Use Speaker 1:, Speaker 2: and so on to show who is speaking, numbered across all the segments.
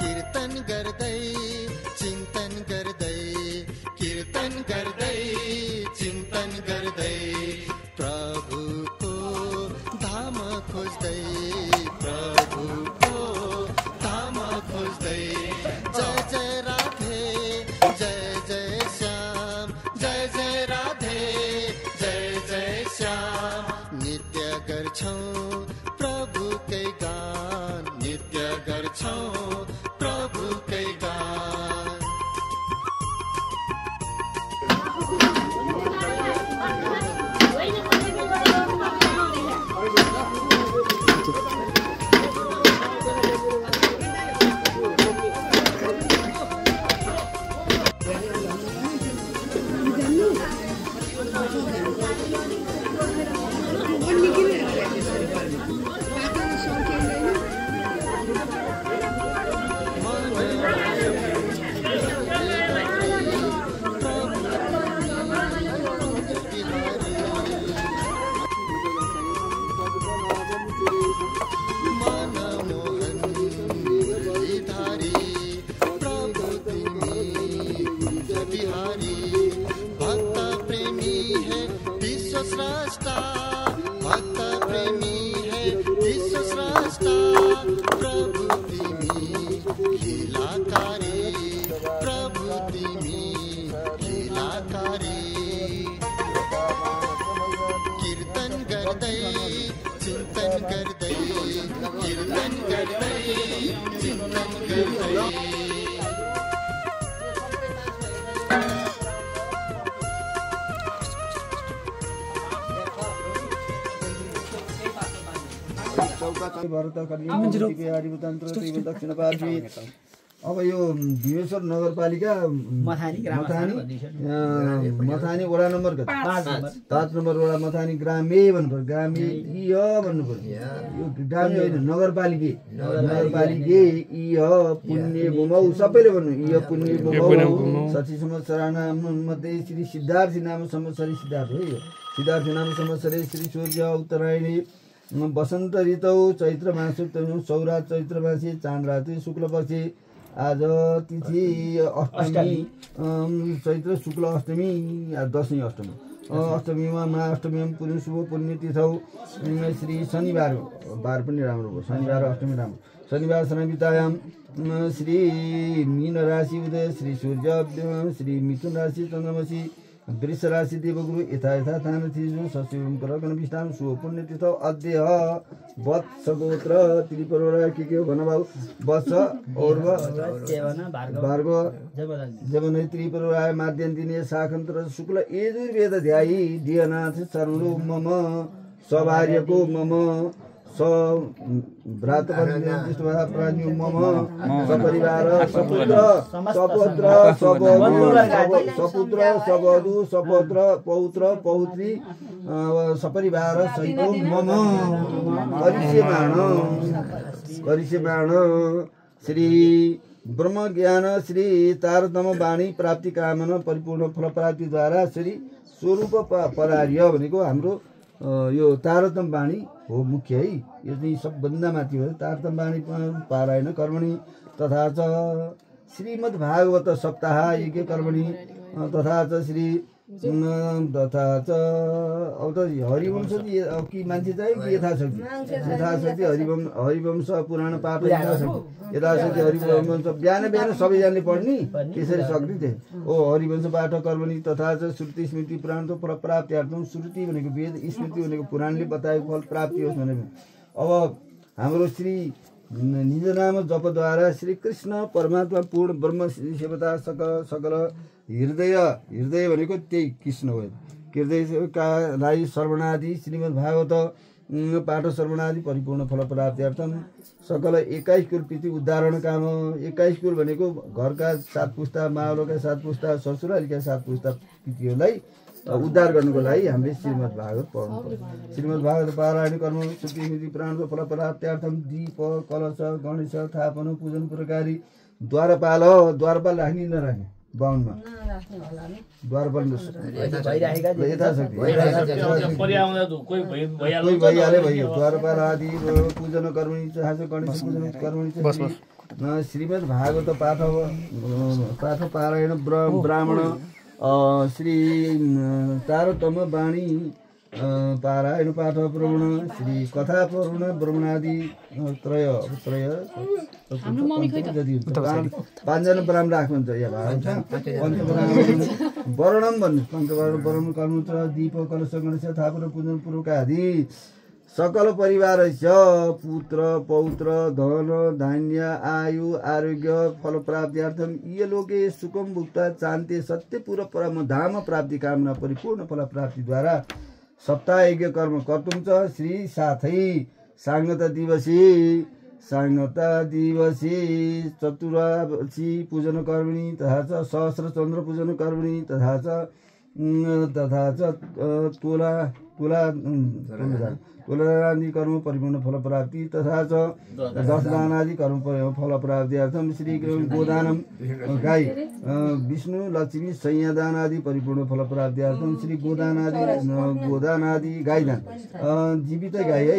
Speaker 1: कीर्तन गर्दै चिन्तन गर्दै कीर्तन गर्दै चिन्तन गर्दै प्रभुको धाम खोज्दै प्रभुको धाम खोज्दै जय जय राधे जय जय श्याम जय जय राधे जय जय श्याम नित्य गर्छौं प्रभुकै गान नित्य गर्छौं प्रभुकै गान कीर्तन गर्दै चिन्तन गर्दै कीर्तन गर्दै चिन्तन गर्दै
Speaker 2: अब यो भीमेश्वर नगरपालिका मथानी वडा नम्बर 5 नम्बर वडा मथानी ग्रामे भन्नुपर्छ ग्रामे भन्नुपर्छ यो ग्रामे होइन नगरपालिके पुण्य भूमौ सबैले भन्नु पुण्य भूमौ सची संवत्सराणां मध्ये श्री सिद्धार्थी नाम संवत्सरी सिद्धार्थ हो यो सिद्धार्थी नाम संवत्सरे श्री सूर्य उत्तरायणी वसन्त ऋतौ चैत्र मासे सौरा चैत्र मासे चाँद रात्रि शुक्ल पक्षे आज तिथि अष्टमी चैत्र शुक्ल अष्टमी दशमी अष्टमी अष्टमीमा महाअष्टमी पुण्य शुभ पुण्य तिथौ श्री शनिबार बार पनि राम्रो हो शनिबार अष्टमी राम्रो शनिबार शनितायाम श्री मीन राशि उदय श्री सूर्य श्री मिथुन राशि चन्द्रमसी वृष राशि देवगुरु यथा यथा थान थिजु सचिवम करगण विष्टाम शुभ पुण्य तिथौ अद्य वत्स गोत्र त्रिपुरा के हो भन बाबु वत्स और्व भार्गव जवनै त्रिपुरा माध्यम दिने शाखन्तर शुक्ल यजुर्वेद ध्यायी दियनाथ शरणु मम सभार्यको मम भ्रातृ मम सपरिवार सपुत्र सपौत्र पौत्री सपरिवार सहित मम करिष्यमाण श्री ब्रह्म ज्ञान श्री तारतम वाणी प्राप्ति कामना परिपूर्ण फल प्राप्ति द्वारा श्री स्वरूप परार्य भनेको हाम्रो यो तारतम वाणी हो मुख्य है यो चाहिँ सबभन्दा माथि हो तारतम वाणी पारायण कर्मणि तथा च श्रीमद् भागवत सप्ताह यज्ञ कर्मणि तथा च श्री तथा च अब त हरिवंश कि मान्छे चाहिँ कि यथाशक्ति हरिवंश पुराण पाठ यथाशक्ति हरिवंश बिहान सबैजनाले पढ्ने त्यसरी सक्ने थिए ओ हरिवंश पाठ कर्मणि तथा च श्रुति स्मृति पुराण त प्राप्त्यार्थम श्रुति भनेको वेद स्मृति भनेको पुराणले बताएको फल प्राप्ति होस् भनेको अब हाम्रो श्री निज नाम जपद्वारा श्री कृष्ण परमात्मा पूर्ण ब्रह्म सेवता सकल हृदय भनेको त्यही कृष्ण हो हृदयका लागि श्रवणादि श्रीमद् भागवत पाठ श्रवणादि परिपूर्ण फल प्राप्त्यर्थम सकल 21 कुल पितृ उद्धारण काम। 21 कुल भनेको घरका 7 पुस्ता, मावलका 7 पुस्ता, ससुरालीका 7 पुस्ता पितृहरूलाई उद्धार गर्नुको लागि हामीले श्रीमद् भागवत पढ्नुपर्छ। श्रीमद् भागवत पारायण कर्म सुक्तिमिति प्राणको फल प्राप्त्यर्थम दीप कलश गणेश थापन पूजन प्रकारी द्वारपाल राख्ने नराख्ने बाहुनमा द्वारपाल यथाशक्ति भइहाले भयो। द्वारपाल आदि पूजन कर्मणि चाहन्छ गणेश पूजन कर्मणि श्रीमद् भागवत पाठ पारायण ब्राह्मण श्री तारतम वाणी पारायण पाठ प्रवण श्री कथा प्रवण ब्रह्मणादि त्रय 5जना ब्राह्मण राख्नुहुन्छ। यहाँ वर्णम भन्नु पञ्चवर्ण गर्नुहुन्छ। दीप कलश गणेश थापन पूजन पूर्वक आदि सकल परिवार पुत्र पौत्र धन धान्य आयु आरोग्य फल प्राप्त्यर्थम ये लोके सुखम भुक्ता चान्ते सत्य पूर्व परम धाम प्राप्ति कामना परिपूर्ण फल प्राप्ति द्वारा सप्ताह यज्ञ कर्म कर्तुं च श्री साथै सांगता दिवसी चतुरासी पूजन कर्मणि तथा च सहस्र चन्द्र पूजन कर्मणि तथा च तुलादि कर्म परिपूर्ण फल प्राप्ति तथा च 10 दानादि कर्म फल प्राप्त्यर्थम श्री गोदानम गाई विष्णु लक्ष्मी संयादान आदि परिपूर्ण फल प्राप्त्यर्थम श्री गोदानादि गाईदान जीवित गाई है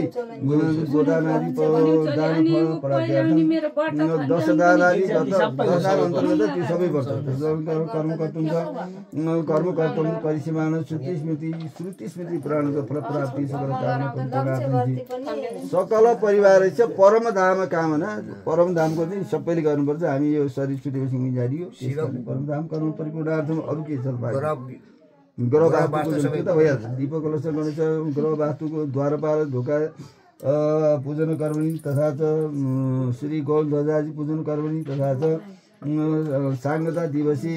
Speaker 2: गोदानादि दान फल प्राप्त्यर्थम 10 दान आदि 10 दान अन्तर्गत त्यो सबै पर्छ। कर्म कर्तुं परिसीमान श्रुति स्मृति प्राणको फल प्राप्ति सकल परिवार परम धाम कामना। परम धामको चाहिँ सबैले गर्नुपर्छ। हामी यो शरीर छुटेपछि जारियो परम धाम कर्म परिपूर्णार्थम अरू के छ ग्रह वास्तुको त भइहाल्छ। दीप कलश गणेश ग्रह वास्तुको द्वारपाल ढोका पूजन कर्मणि तथा च श्री गौल ध्वजादि पूजन कर्मणि तथा च सांगता दिवसी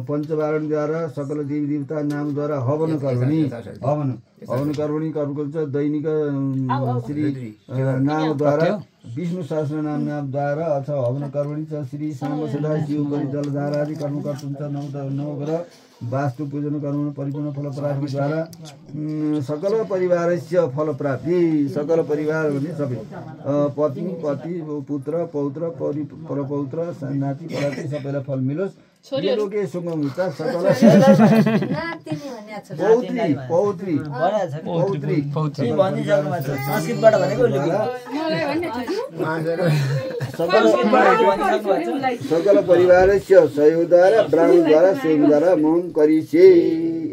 Speaker 2: पञ्चवारणद्वारा सकल देवी देवता नामद्वारा हवन कर्मणि कर्म गर्छ। दैनिक श्री नामद्वारा विष्णु सहस्र नामद्वारा अथवा हवन कर्मणि च श्री साम सदा शिव गरी जलधारा आदि कर्म कर्तुं च नवग्रह वास्तु पूजन कर्म परिपूर्ण फल प्राप्ति द्वारा सकल परिवारस्य फल प्राप्ति। सकल परिवार भने सबै पत्नी पति पुत्र पौत्र परपौत्र नाति पराती सबैलाई फल मिलोस्। लोके सुगमता सकल पौत्री सकल परिवारस्य सहयोगद्वारा ब्राह्मणद्वारा सेवद्वारा मौन करिसे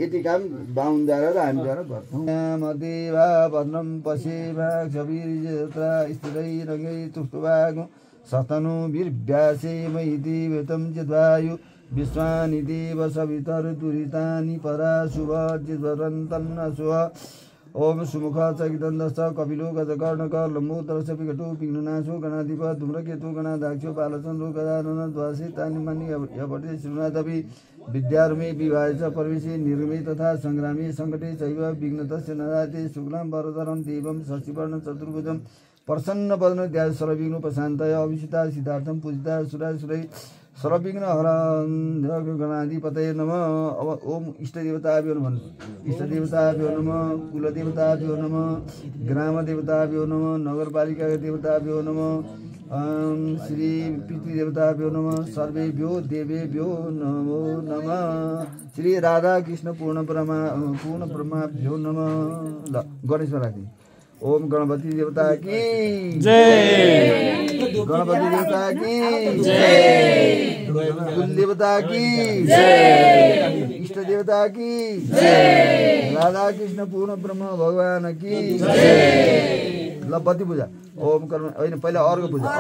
Speaker 2: यति काम बाहुनद्वारा र हामीद्वारा गर्छौँ। मदेवा भद्रम पशेवा क्षवीर्यत्रा स्थिरै रगै तुष्टभाग सतनु वीर्व्यासे महिति वेतम चिद्वायु विश्वानि देव सवितर दुरितानि परा शुभ जिद्वरन्तन्न शुभ ओम सुमुख चकिदन्दश्च कपिलो गजकर्णक लम्बोदरश्च विकटो विघ्ननाशो गणाधिप धूम्रकेतु गणाध्यक्षो बालचन्द्रो गजानन द्वासी तानि मणि यपटे श्रीनाथपि विद्यारमे विवाहे च परमेशे निर्मे तथा सङ्ग्रामे सङ्कटे चैव विघ्नतस्य नराते शुक्लां वरदरं देवं शशिवर्ण चतुर्भुजं प्रसन्न वदन ध्यान सर्वविघ्न प्रशान्तय अभिषिता सिद्धार्थं पूजिता सुरासुरै सर्वविघ्न हरं गणाधिपतये नमः। अब ओम इष्टदेवताभ्यो नमः। इष्टदेवताभ्यो नमः। कुलदेवताभ्यो नमः। ग्रामदेवताभ्यो नमः। नगरपालिका देवताभ्यो नमः। श्री पितृदेवताभ्यो नमः। सर्वेभ्यो देवेभ्यो नमो नमः। श्री राधा कृष्ण पूर्ण ब्रह्माभ्यो नमः। ल गणेशमा राख्दिनु। ओम गणपति देवता की जय। गणपति देवता की जय। कुल देवता की जय। इष्ट देवता की जय। राधा कृष्ण पूर्ण ब्रह्म भगवान की जय। ल बत्ती पूजा ओम कर्म होइन पहिला अर्को पूजा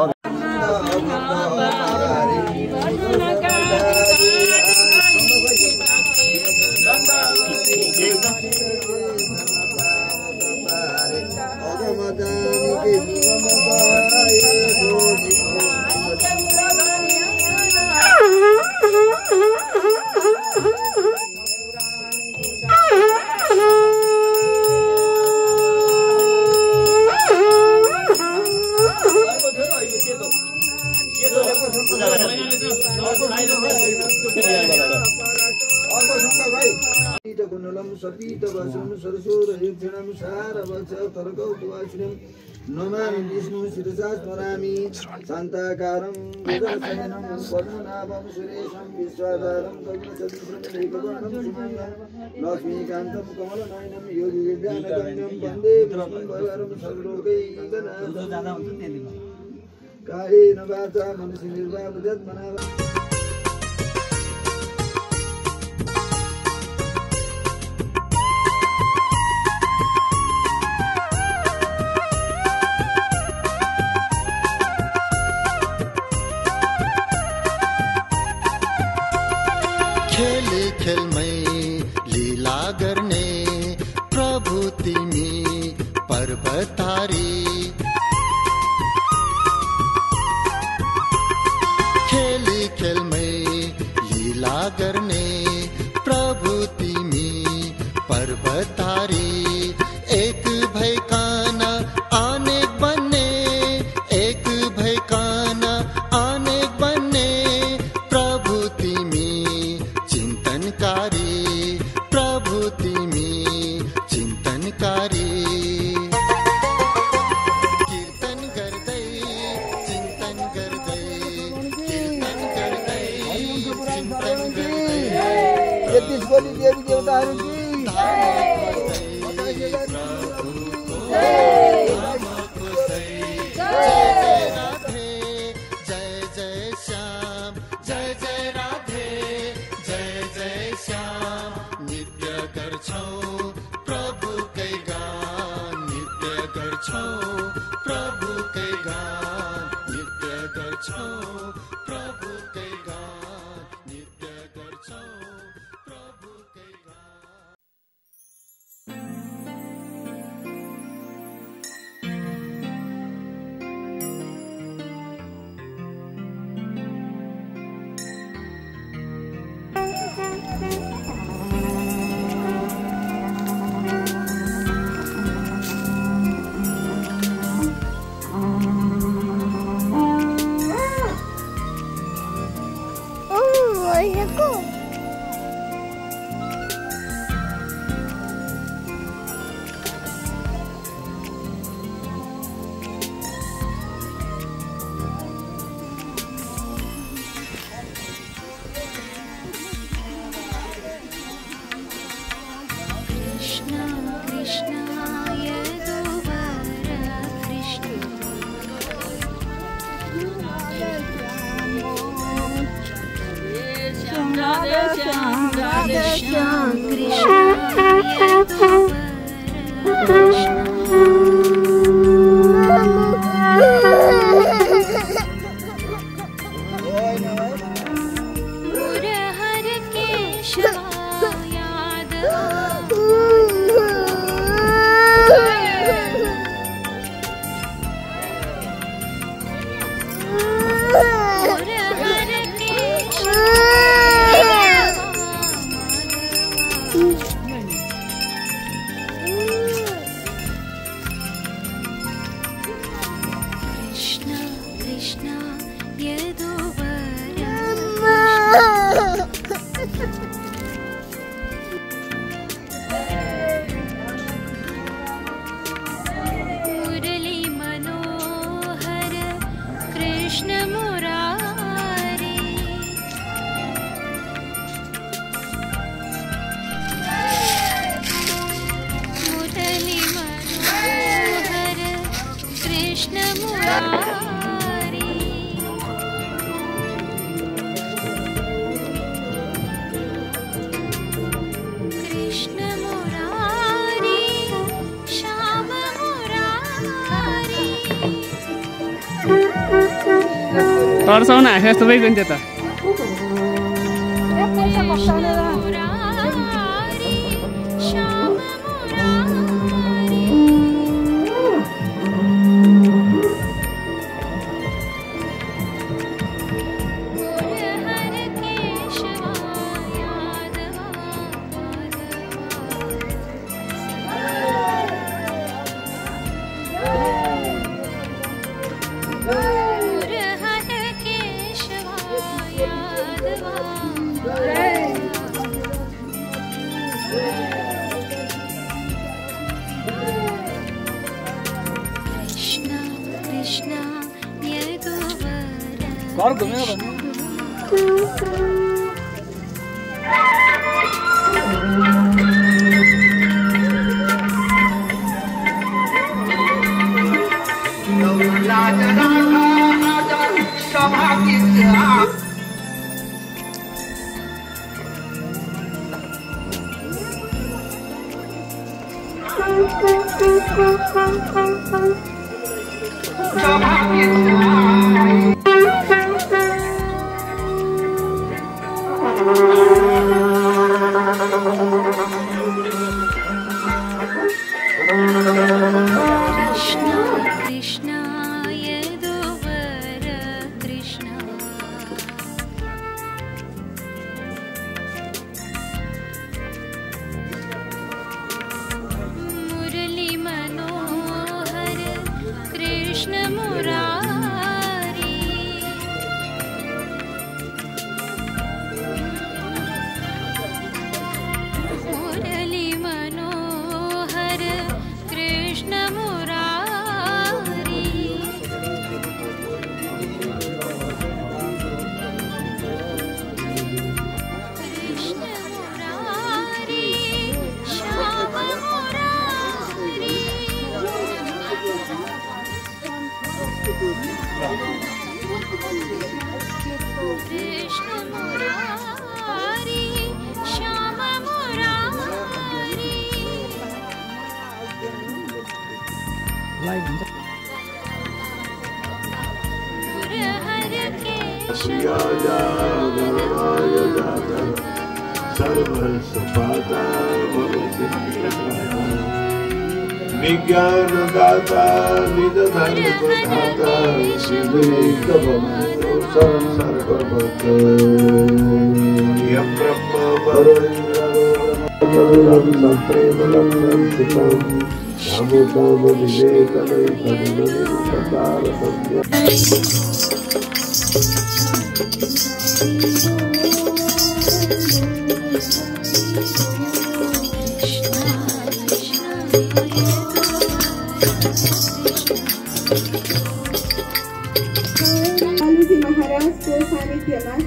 Speaker 2: कुण्डलम सपीत वसनं सरसोर युक्षणं सारवच तरकौतुवासिनं नमामि विष्णु शिरसा स्मरामि शान्ताकारं वेदशयनं पद्मनाभं सुरेशं विश्वाधारं कविचन्द्रं एकवर्णं सुमङ्गलं लक्ष्मीकान्तं कमलनयनं योगिविद्यानगम्यं वन्दे विष्णुं वरं सर्वलोकैकनाथं कायेन वाचा मनसा बुद्ध्यात्मना
Speaker 1: खेल खेलमै लीला गर्ने प्रभु तिमी पर्वतारी खेल खेलमै लीला गर्ने प्रभु तिमी पर्वतारी एक भइकन अनेक बन्ने एक भइकन अनेक बन्ने प्रभु तिमी चिन्तनकारी प्रभु तिमी चिन्तनकारी कीर्तन गर्दै चिन्तन गर्दै कीर्तन गर्दै चिन्तन गर्दै
Speaker 2: यतिस कोटी देवी देवताहरू की
Speaker 3: तर्साउन आँखा जस्तो भइगयो नि त्यो त
Speaker 2: घर घुमेर भन्नु
Speaker 4: विज्ञान दाता निज धर्म दाता शिवलिंग भवतो सर्वभक्त यम ब्रह्म वरुण प्रेम लक्षण सुखम नामोतम विवेकमय तन्मनिर्भकार संज्ञा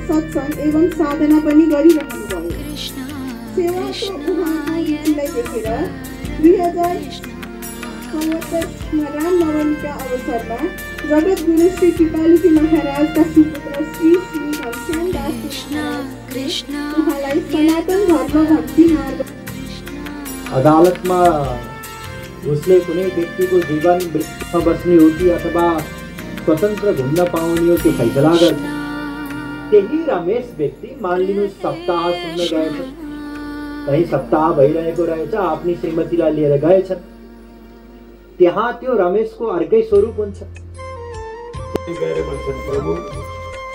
Speaker 5: सत्संग एवं साधना पनि गरिरहनु भयो। सेवाको उहाँको रुचिलाई देखेर 2074 रामनवमीका अवसरमा जगद्गुरु श्री कृपालुजी महाराजका सुपुत्र श्री घनश्याम दास कृष्ण उहाँलाई सनातन धर्म भक्ति मार्ग
Speaker 6: अदालतमा उसले कुनै व्यक्तिको जीवन मृत्युमा बस्ने हो कि अथवा स्वतन्त्र घुम्न पाउने हो त्यो फैसला गर्छ। त्यही रमेश व्यक्ति मानिलिनु सप्ताह सुन्न गएछन्, कहीँ सप्ताह भइरहेको रहेछ, आफ्नी श्रीमतीलाई लिएर गएछन्। त्यहाँ त्यो रमेशको अर्कै स्वरूप हुन्छ।
Speaker 4: प्रभु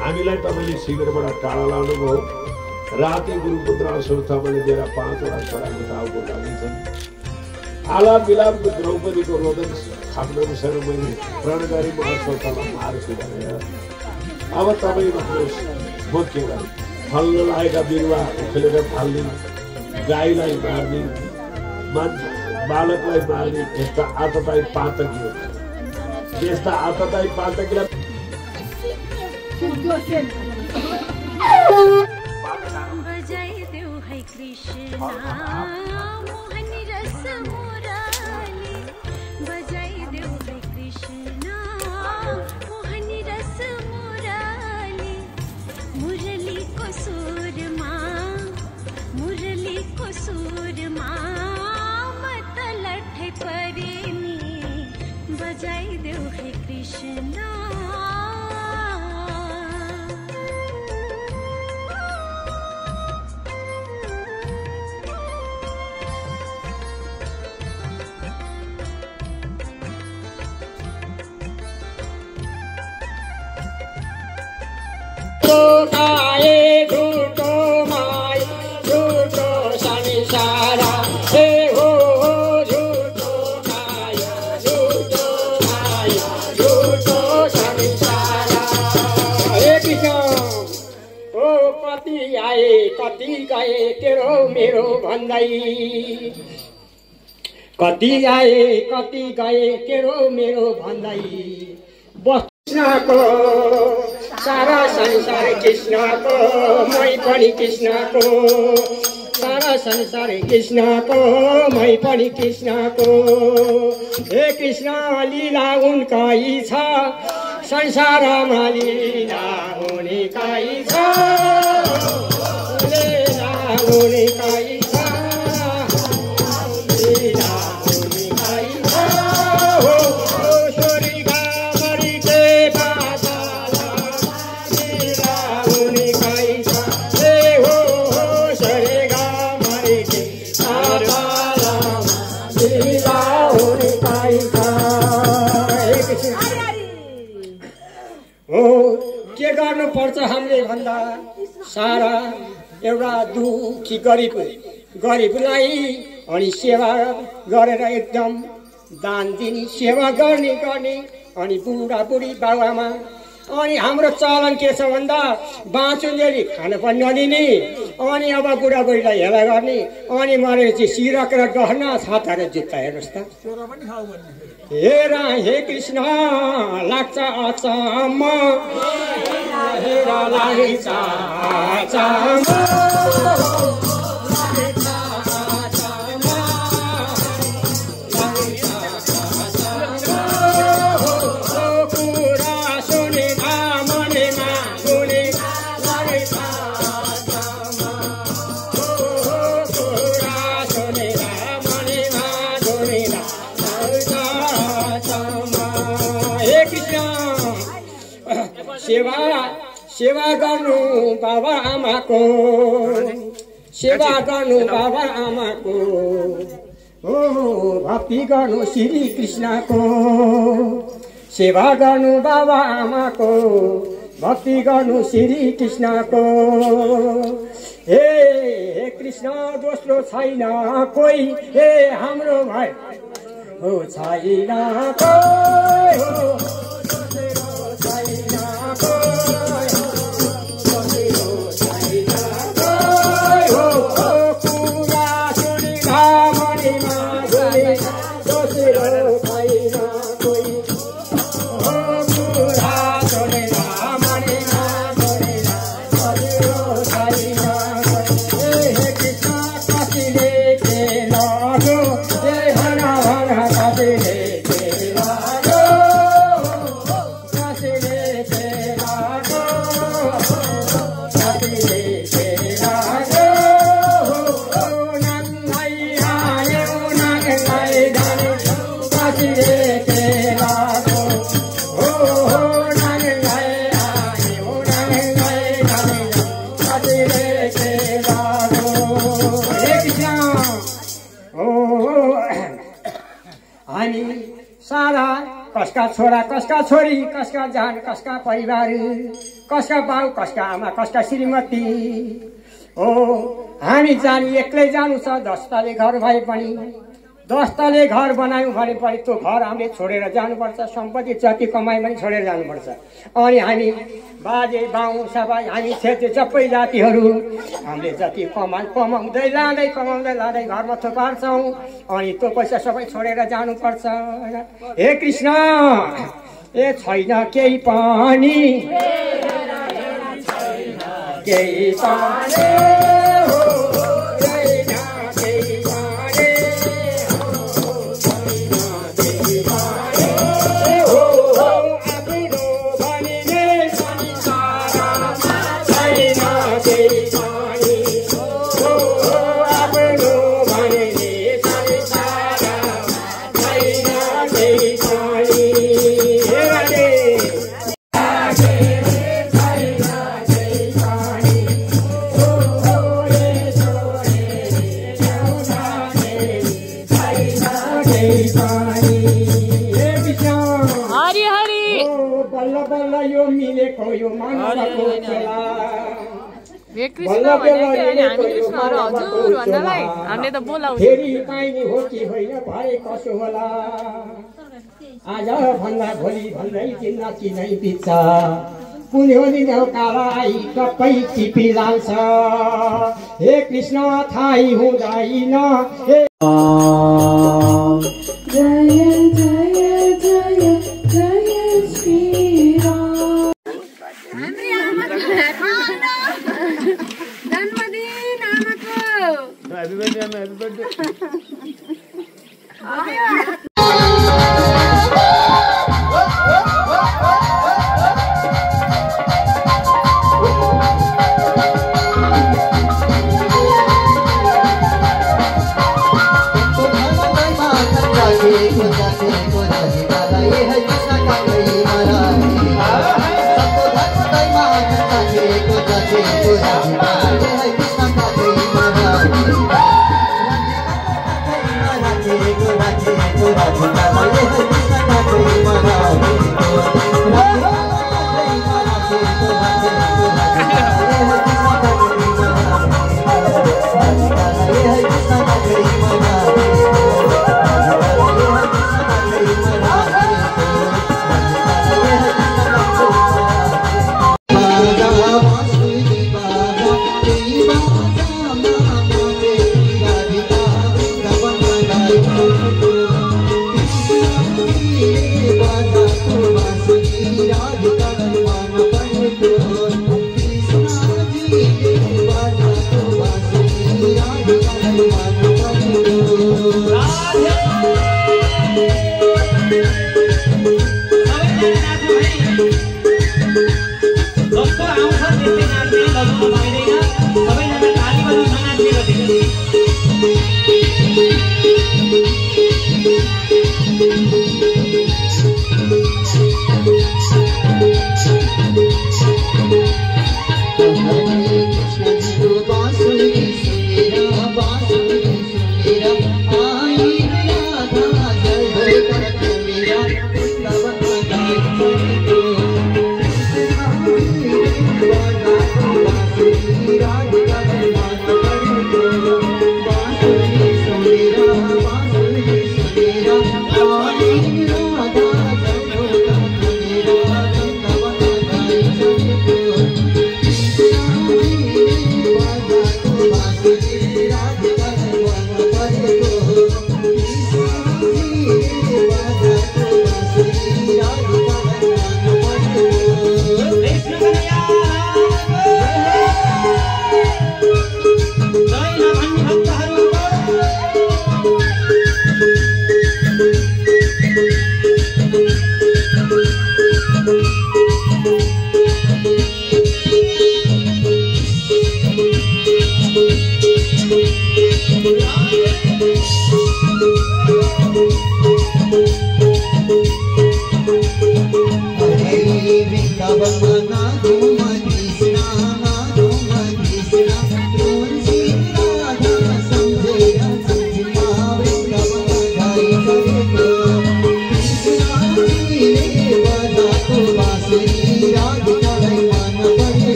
Speaker 4: हामीलाई तपाईँले शिविरबाट टाढा लानुभयो। राति गुरुपुत्र अश्वत्थामाले दिएर 5 वटा छोराको टाउको लागिन्छन्। आलाप विलापको द्रौपदीको रोदन खाप्नुसार मैले प्रण गरी म अश्वत्थामा मार्छु भनेर अब तपाईँ भन्नुहोस् म के गर्नु? फल्न लागेका बिरुवा उखेलेर फाल्ने, गाईलाई मार्ने, बालकलाई मार्ने, यस्ता आतताई पातकीहरू, यस्ता आतताई पातकीलाई
Speaker 7: बजाइदेऊ है कृष्ण मोहनी रस मुराली, बजाइदेऊ है कृष्ण मोहनी रस मुराली, मुरली को सुरमा मत लठ परिनी, बजाइदेऊ है कृष्ण।
Speaker 6: कति आए कति गए तेरो मेरो भन्दै बस्नको सारा
Speaker 8: संसार कृष्णको मै पनि कृष्णको सारा संसार कृष्णको मै पनि कृष्णको हे कृष्ण लीला उनकै छ संसारमा लीला उनकै छ लीला उनकै छ लीला उनकै छ हो स्वर्ग मरिते पाताल लीला उनकै छ हे हो स्वर्ग मरिते पाताल लीला उनकै छ हो के गर्नुपर्छ हामीले भन्दा सारा एउटा दुखी गरिबलाई अनि सेवा गरेर एकदम दान दिने सेवा गर्ने अनि बुढाबुढी बाबुआमा अनि हाम्रो चलन के छ भन्दा बाँचुन्जेली खान पनि नदिने अनि अब बुढाबुढीलाई हेला गर्ने अनि मरेपछि सिरक र गहना छाता र जुत्ता हेर्नुहोस् त हेरा हे कृष्ण लाग्छ अचम्म हेरा लाग्छ अचम्म सेवा गर्नु बाबा आमाको सेवा गर्नु बाबा आमाको हो भक्ति गर्नु श्री कृष्णको सेवा गर्नु बाबा आमाको भक्ति गर्नु श्री कृष्णको हे कृष्ण दोस्रो छैन कोही हे हाम्रो भाइ हो छैन कोही हो कसका छोरा कसका छोरी कसका जान कसका परिवार कसका बाउ कसका आमा कसका श्रीमती हो हामी जानी एक्लै जानु छ 10 तले घर भए पनि 10 तले घर बनायौँ भने पनि त्यो घर हामीले छोडेर जानुपर्छ सम्पत्ति जति कमाइ पनि छोडेर जानुपर्छ अनि हामी बाजे बाउ सबै हामी क्षेत्रीय सबै जातिहरू हामीले जति कमाउँदै लाँदै घरमा थुपार्छौँ अनि त्यो पैसा सबै छोडेर जानुपर्छ हे कृष्ण ए छैन केही पनि केही पनि फेरि पाइने हो कि होइन भरे कसो होला आज भन्दा भोलि भन्दै चिन्न चिनै बित्छ पुण्यो दिन काला आई टप्पै टिपी जान्छ हे कृष्ण थाहै हुँदैन हे जय जय जय जय Shri Ram
Speaker 2: Happy birthday, Anna. Happy birthday.
Speaker 1: Hare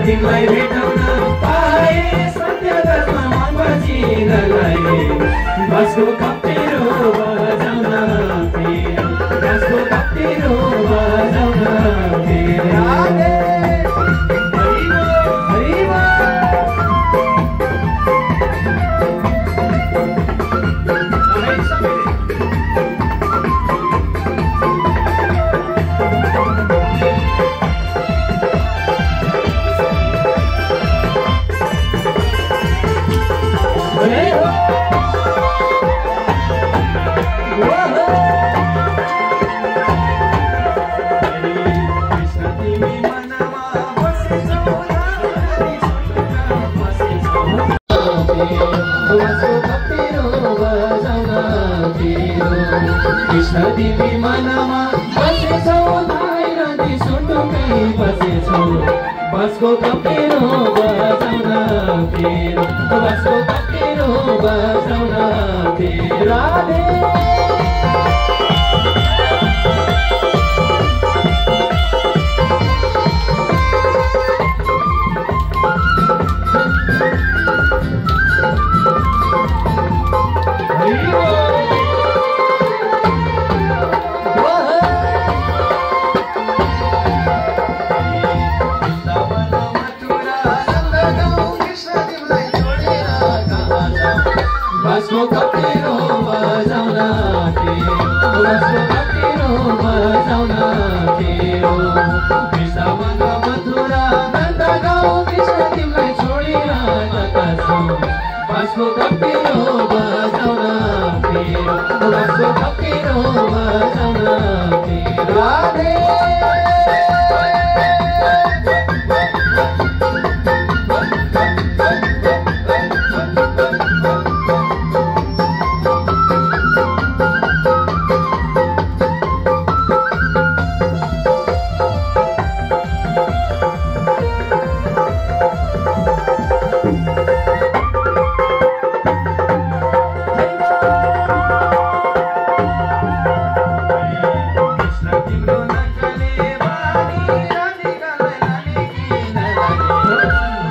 Speaker 9: तिमीलाई भेटाउन पाए सत्य धर्ममा बजिनलाई बसको कप्पेरो बजाउन फेरि बसको कप्पेरो बजाउन फेरि तिमी मनमा बसेछौ धाइ नदी सुटुकै बसेछौ बसको कप्पेरो बजाउन फेरि बसको कप्पेरो बजाउन फेरि राधे बसको कप्पेरो बजाउन फेरि बसको कप्पेरो बजाउन फेरि वृन्दावन मथुरा नन्दगाउँ कृष्ण तिमीलाई छोडेर कता छौ बसको कप्पेरो बजाउन फेरि बसको कप्पेरो बजाउन फेरि राधे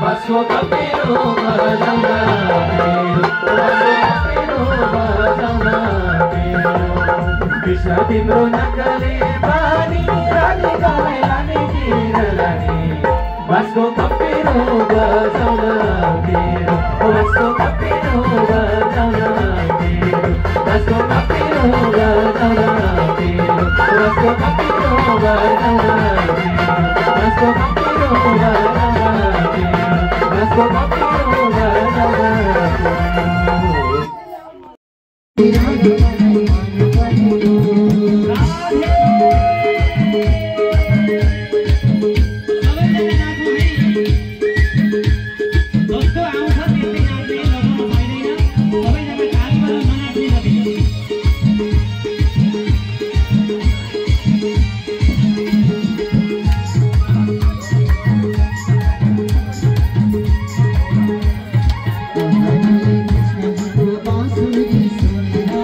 Speaker 9: बसको कप्पेरो बजाउन कृष्ण तिम्रो नक्कले बानी राधिकालाई लाने किन लाने बसको कप्पेरो बजाउन फेरि बसको कप्पेरो बजाउन फेरि बसको कप्पेरो बजाउन फेरि बसको कप्पेरो बजाउन फेरि बसको कप्पेरो बजाउन फेरि बसको कप्पेरो बजाउन
Speaker 10: बांसुरी सुनेगा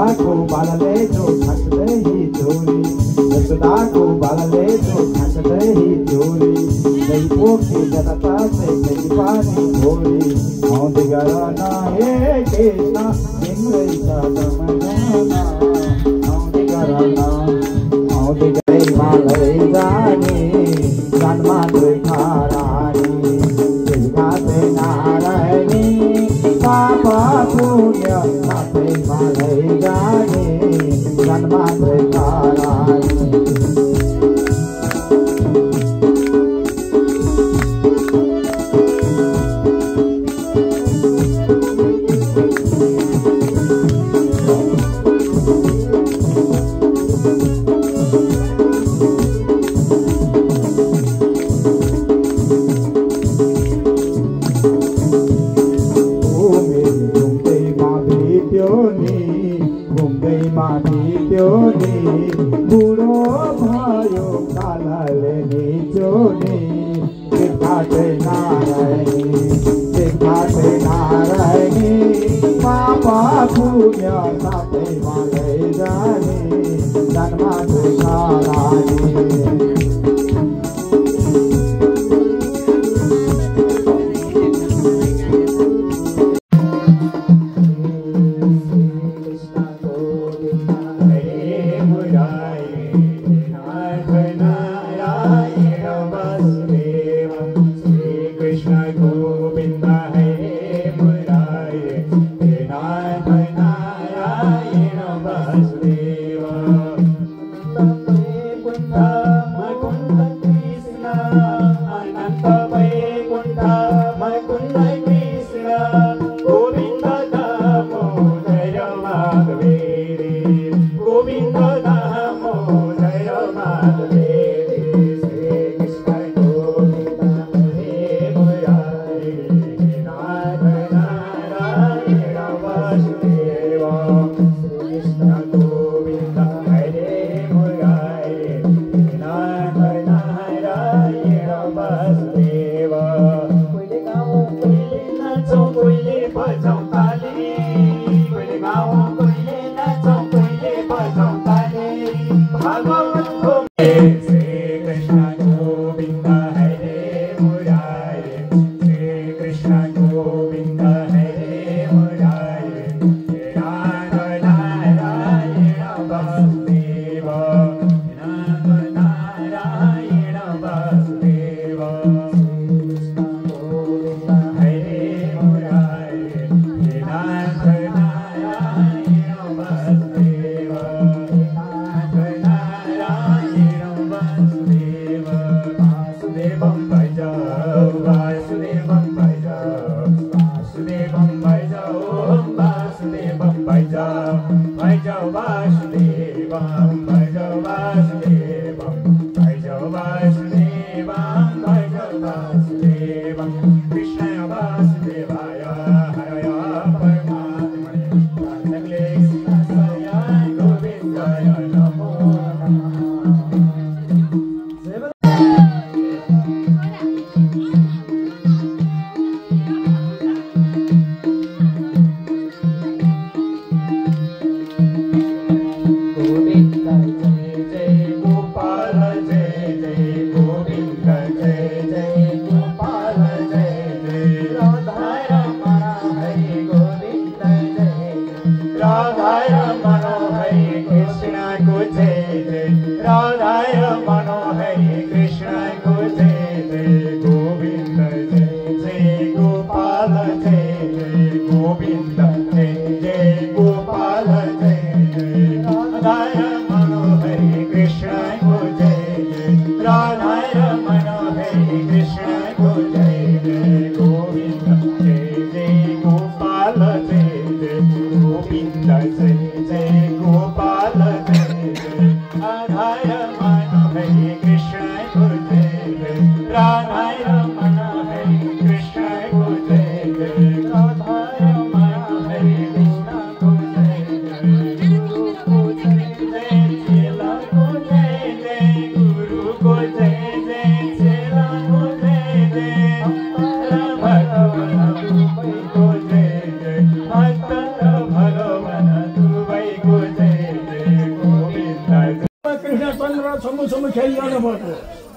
Speaker 9: पोखी जनता से कई पानी भोरे आउँदै गर न हे कृष्ण तिम्रै कदममा आउँदै गर न आउँदै गए मालै जाने जन्मा दुई खारानी खाते नारायणी पाप पुण्य साथै मालै जाने जन्मा दुई खारानी बुढो भयो कालाले निचोनी सिद्धार्थे नारायणी पापा पुण्य साथै मालै जाने जन्मा दुखारानी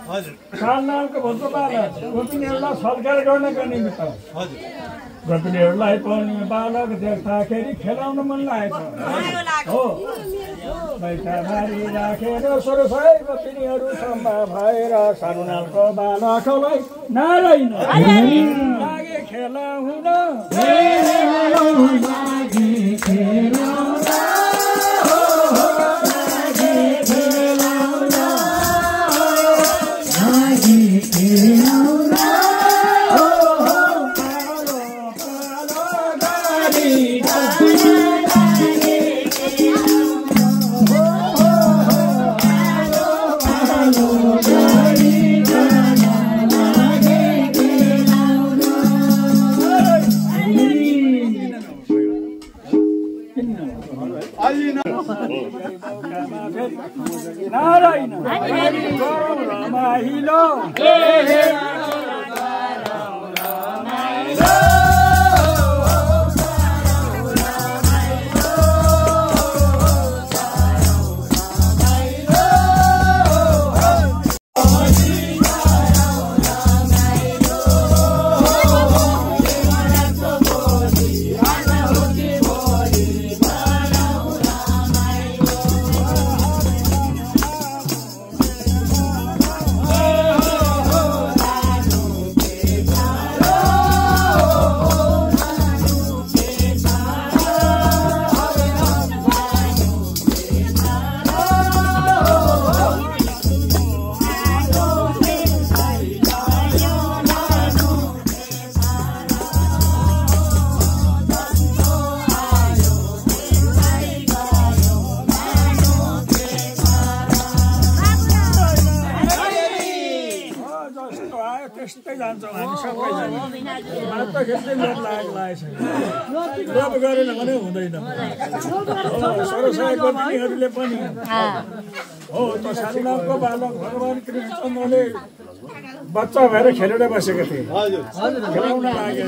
Speaker 10: सालनामको भन्नु बालक गोपिनीहरूलाई सत्कार गर्नका निमित्त गोपिनीहरूलाई पनि बालक देख्दाखेरि खेलाउन मन लागेको हो। बैठामारी राखेर सोह्र गोपिनीहरू सम्भा भएर सालनामको बालकलाई नारायण लागे खेलाउन नारायण रमाइलो त्यस्तै जान्छौँ हामी सबैजना। बात त खेल्दै लोभ लागेको लोभ गरेन भने हुँदैन। सरस्वती गोपिनीहरूले पनि हो त सालनामको बालक भगवान कृष्णचन्द्रले बच्चा भएर खेलेर बसेको थिए। खेलाउन लाग्यो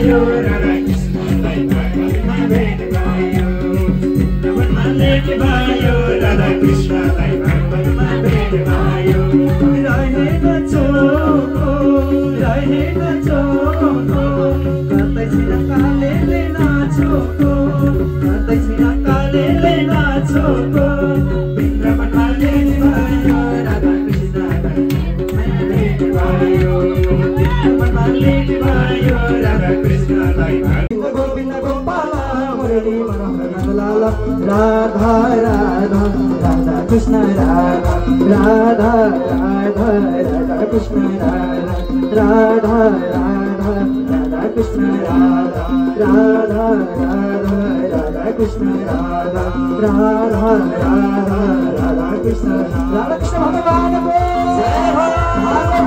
Speaker 9: भयो राधा कृष्णलाई भागवतमा भेट भयो वृन्दावनमा लेट भयो राधा कृष्णलाई भागवतमा भेट भयो रहेको चोको कतै छैन कालेले नाचोको कतै छैन कालेले नाचोको वृन्दावनमा लेट भयो राधा कृष्णलाई भेट भयो वृन्दावनमा लेट भयो राधा कृष्णलाई गोविन्द गोपाल मुरली मनोहर नंदलाल राधा राधा राधा कृष्ण राधा राधा राधा राधा कृष्ण राधा राधा राधा राधा कृष्ण राधा राधा राधा राधा कृष्ण राधा राधा राधा राधा कृष्ण राधा कृष्ण भगवान को जय हो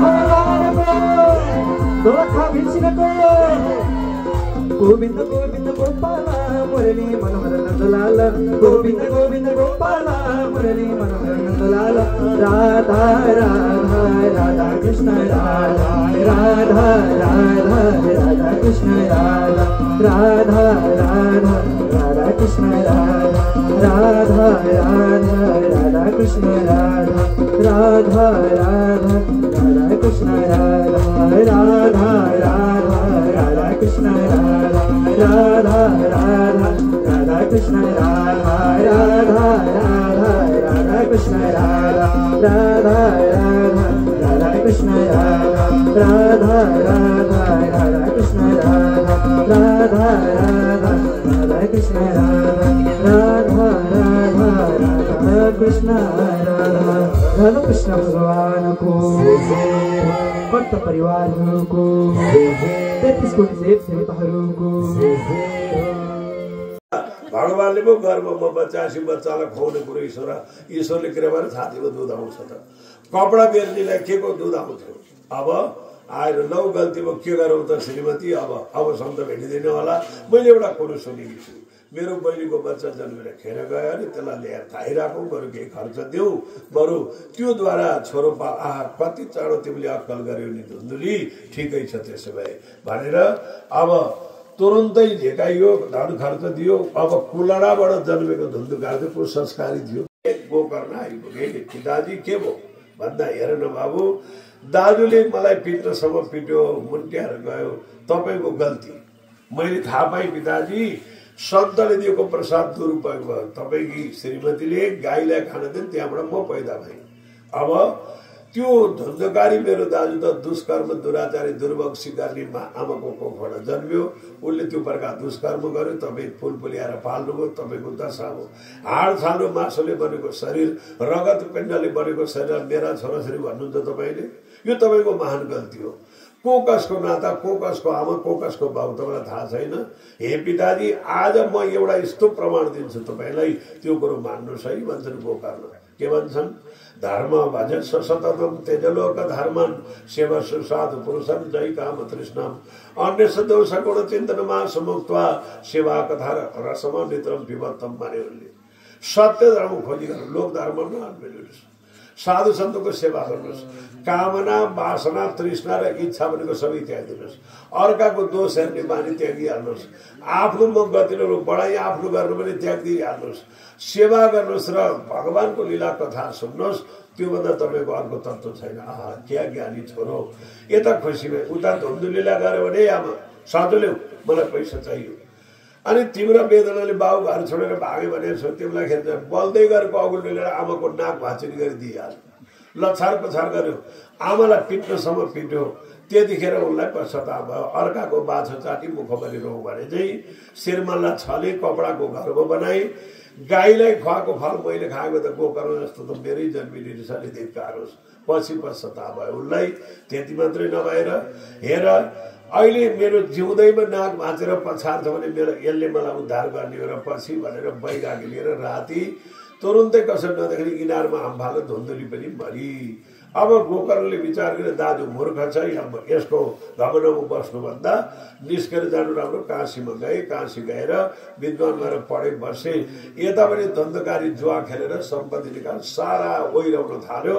Speaker 9: भगवान को दोखा भिक्षिक को गोविंद गोविंद गोपाल मुरली मनोहर नंदलाल गोविंद गोविंद गोपाल मुरली मनोहर नंदलाल राधा राधा राधा कृष्ण राधा राधा राधा राधा कृष्ण राधा राधा राधा राधा कृष्ण राधा राधा राधा राधा कृष्ण राधा राधा राधा राधा कृष्ण राधा राधा राधा राधा कृष्ण राधा राधा राधा राधा कृष्ण राधा राधा राधा राधा कृष्ण राधा राधा राधा राधा कृष्ण राधा राधा राधा राधा कृष्ण राधा राधा राधा राधा कृष्ण राधा राधा राधा राधा कृष्ण राधा राधा कृष्ण भगवान को भक्त परिवारहरूको 33 कोटी देवताहरूको
Speaker 4: भगवानले पो गर्व म बच्चासी बच्चालाई खुवाउने कुरो ईश्वरले कृपाले छातीको दुध आउँछ त कपडा बेर्नेलाई के को दुध आउँथ्यो अब आएर नौ गल्तीमा के गरौँ त श्रीमती अब सन्त भेटिँदैन होला मैले एउटा कुरो सुनेकी छु मेरो बहिनीको बच्चा जन्मेर खेर गयो अनि त्यसलाई ल्याएर खाइराखौँ बरु केही खर्च देऊ बरु त्योद्वारा छोरो कति चाँडो तिमीले अक्कल गर्यो नि धुन्दुली ठिकै छ त्यसो भए भनेर अब तुरुन्तै झेकाइयो धन खर्च दियो अब कुलडाबाट जन्मेको धुन्धुकाले को संस्कारी थियो गोकर्ण आइपुगे पिताजी के भयो भन्दा हेर न बाबु दाजुले मलाई पिट्नसम्म पिट्यो मुन्ट्याएर गयो तपाईँको गल्ती मैले थाहा पाएँ पिताजी सन्तले दिएको प्रसाद दुरुपयोग भयो तपाईँकी श्रीमतीले गाईलाई खान दिन् त्यहाँबाट म पैदा भएँ अब त्यो धुन्धकारी मेरो दाजु त दुष्कर्म दुराचारी दुर्वंशी गर्ने आमाको कोखबाट जन्मियो उसले त्यो प्रकार दुष्कर्म गर्यो तपाईँ फुल पुल्याएर पाल्नुभयो तपाईँको दशा हो हाड छानो मासुले बनेको शरीर रगत पिण्डले बनेको शरीर मेरा छोराछोरी भन्नुहुन्छ तपाईँले यो तपाईँको महान गल्ती हो को कसको नाता को कसको आमा को कसको बाबु तपाईँलाई थाहा छैन हे पिताजी आज म एउटा यस्तो प्रमाण दिन्छु तपाईँलाई त्यो कुरो मान्नुहोस् है भन्छन् गोकर्ण के भन्छन् धर्म भज सततम तेजलोक धर्मन सेवा सुसाधु पुरुषम जय काम तृष्णम अन्य दोष गुण चिन्तन मास मुक्त्वा सेवा कथा रसम नित्रम विभत्तम माने उनले सत्य धर्म खोजी गर्नु लोक धर्म नअन्वेलिनुहोस् साधु सन्तको सेवा गर्नुहोस् कामना वासना तृष्णा र इच्छा भनेको सबै त्यागिदिनुहोस् अर्काको दोष हेर्ने बानी त्यागिहाल्नुहोस् आफ्नो म गतिलो बढाइ आफ्नो गर्नु पनि त्यागिदिइहाल्नुहोस् सेवा गर्नुहोस् र भगवानको लीला कथा सुन्नुहोस् त्योभन्दा तपाईँको अर्को तत्त्व छैन आहा क्या ज्ञानी छोरो यता खुसी भए उता धुन्धुलीला गऱ्यो भने आमा साधुले मलाई पैसा चाहियो अनि तिम्रो वेदनाले बाउ घर छोडेर भाग्यो भने तिमीलाई खेल्छ बल्दै गरेको अगुल लिएर आमाको नाक भाँचिनी गरिदिइहाल्यो लछार पछार गर्यो आमालाई पिट्नसम्म पिट्यो त्यतिखेर उनलाई पश्चाताप भयो अर्काको बाछो चाटी मुखभरि रोग भने चाहिँ शिरमल्ला छले कपडाको घर बनाए गाईलाई खुवाएको फल मैले खाएको त गोकर्ण जस्तो त मेरै जन्मिने रिसाले धिक्कारोस् पछि पश्चाताप भयो उनलाई त्यति मात्रै नभएर हेर अहिले मेरो जिउँदैमा नाक भाँचेर पछार्छ भने मेरो यसले मलाई उद्धार गर्ने हो र पछि भनेर बैरागी लिएर राति तुरुन्तै कसरी नदेखि इनारमा हामफालो धुन्धुली पनि मरी अब गोकर्णले विचार गरे दाजु मूर्ख छ, यसको घमण्डमा बस्नुभन्दा निस्केर जानु राम्रो। काशीमा गए, काशी गएर विद्वान भएर पढे बसे। यता पनि धन्धकारी जुवा खेलेर सम्पत्ति निकाल सारा ओइराउन थाल्यो।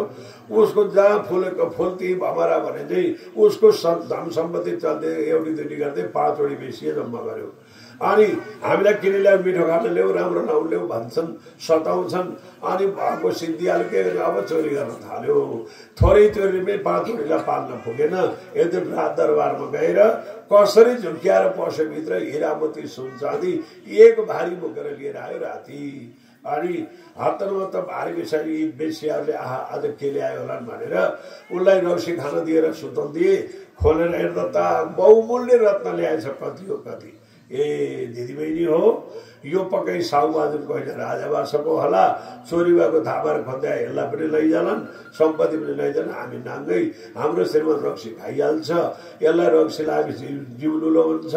Speaker 4: उसको जहाँ फुलेको फुल ती भमरा भने चाहिँ उसको धन सम्पत्ति चल्दै एउटी दुईटी गर्दै 5 वटी बेसी जम्मा गर्यो। अनि हामीलाई किनेलाई मिठो खान ल्याऊ, राम्रो ठाउँ ल्याऊ भन्छन्, सताउँछन्। अनि भएको सिद्धिहाल्यो, के गर्ने अब चोरी गर्न थाल्यो। थोरै चोरी पनि 5 वटीलाई पाल्न पुगेन। यति रात दरबारमा गएर कसरी झुक्क्याएर पस्यो भित्र, हिरा मोती सुन चाँदी एक भारी बोकेर लिएर आयो राति। अनि हप्तामा त भारी बिसारी बेसियाहरूले आहा आज के ल्यायो होला भनेर उसलाई रौसी खान दिएर सुतन दिए। खोलेर हेर्दा त बहुमूल्य रत्न ल्याएछ। कति हो कति? ए दिदीबहिनी हो, यो पक्कै साहुबहादुरको होइन, राजावासको होला। चोरी भएको थाहा भएर खोज्दा यसलाई पनि लैजालान्, सम्पत्ति पनि लैजान। हामी नाङ्गै, हाम्रो श्रीमान रक्सी खाइहाल्छ। यसलाई रक्सी लागेपछि जिउ लुलो हुन्छ।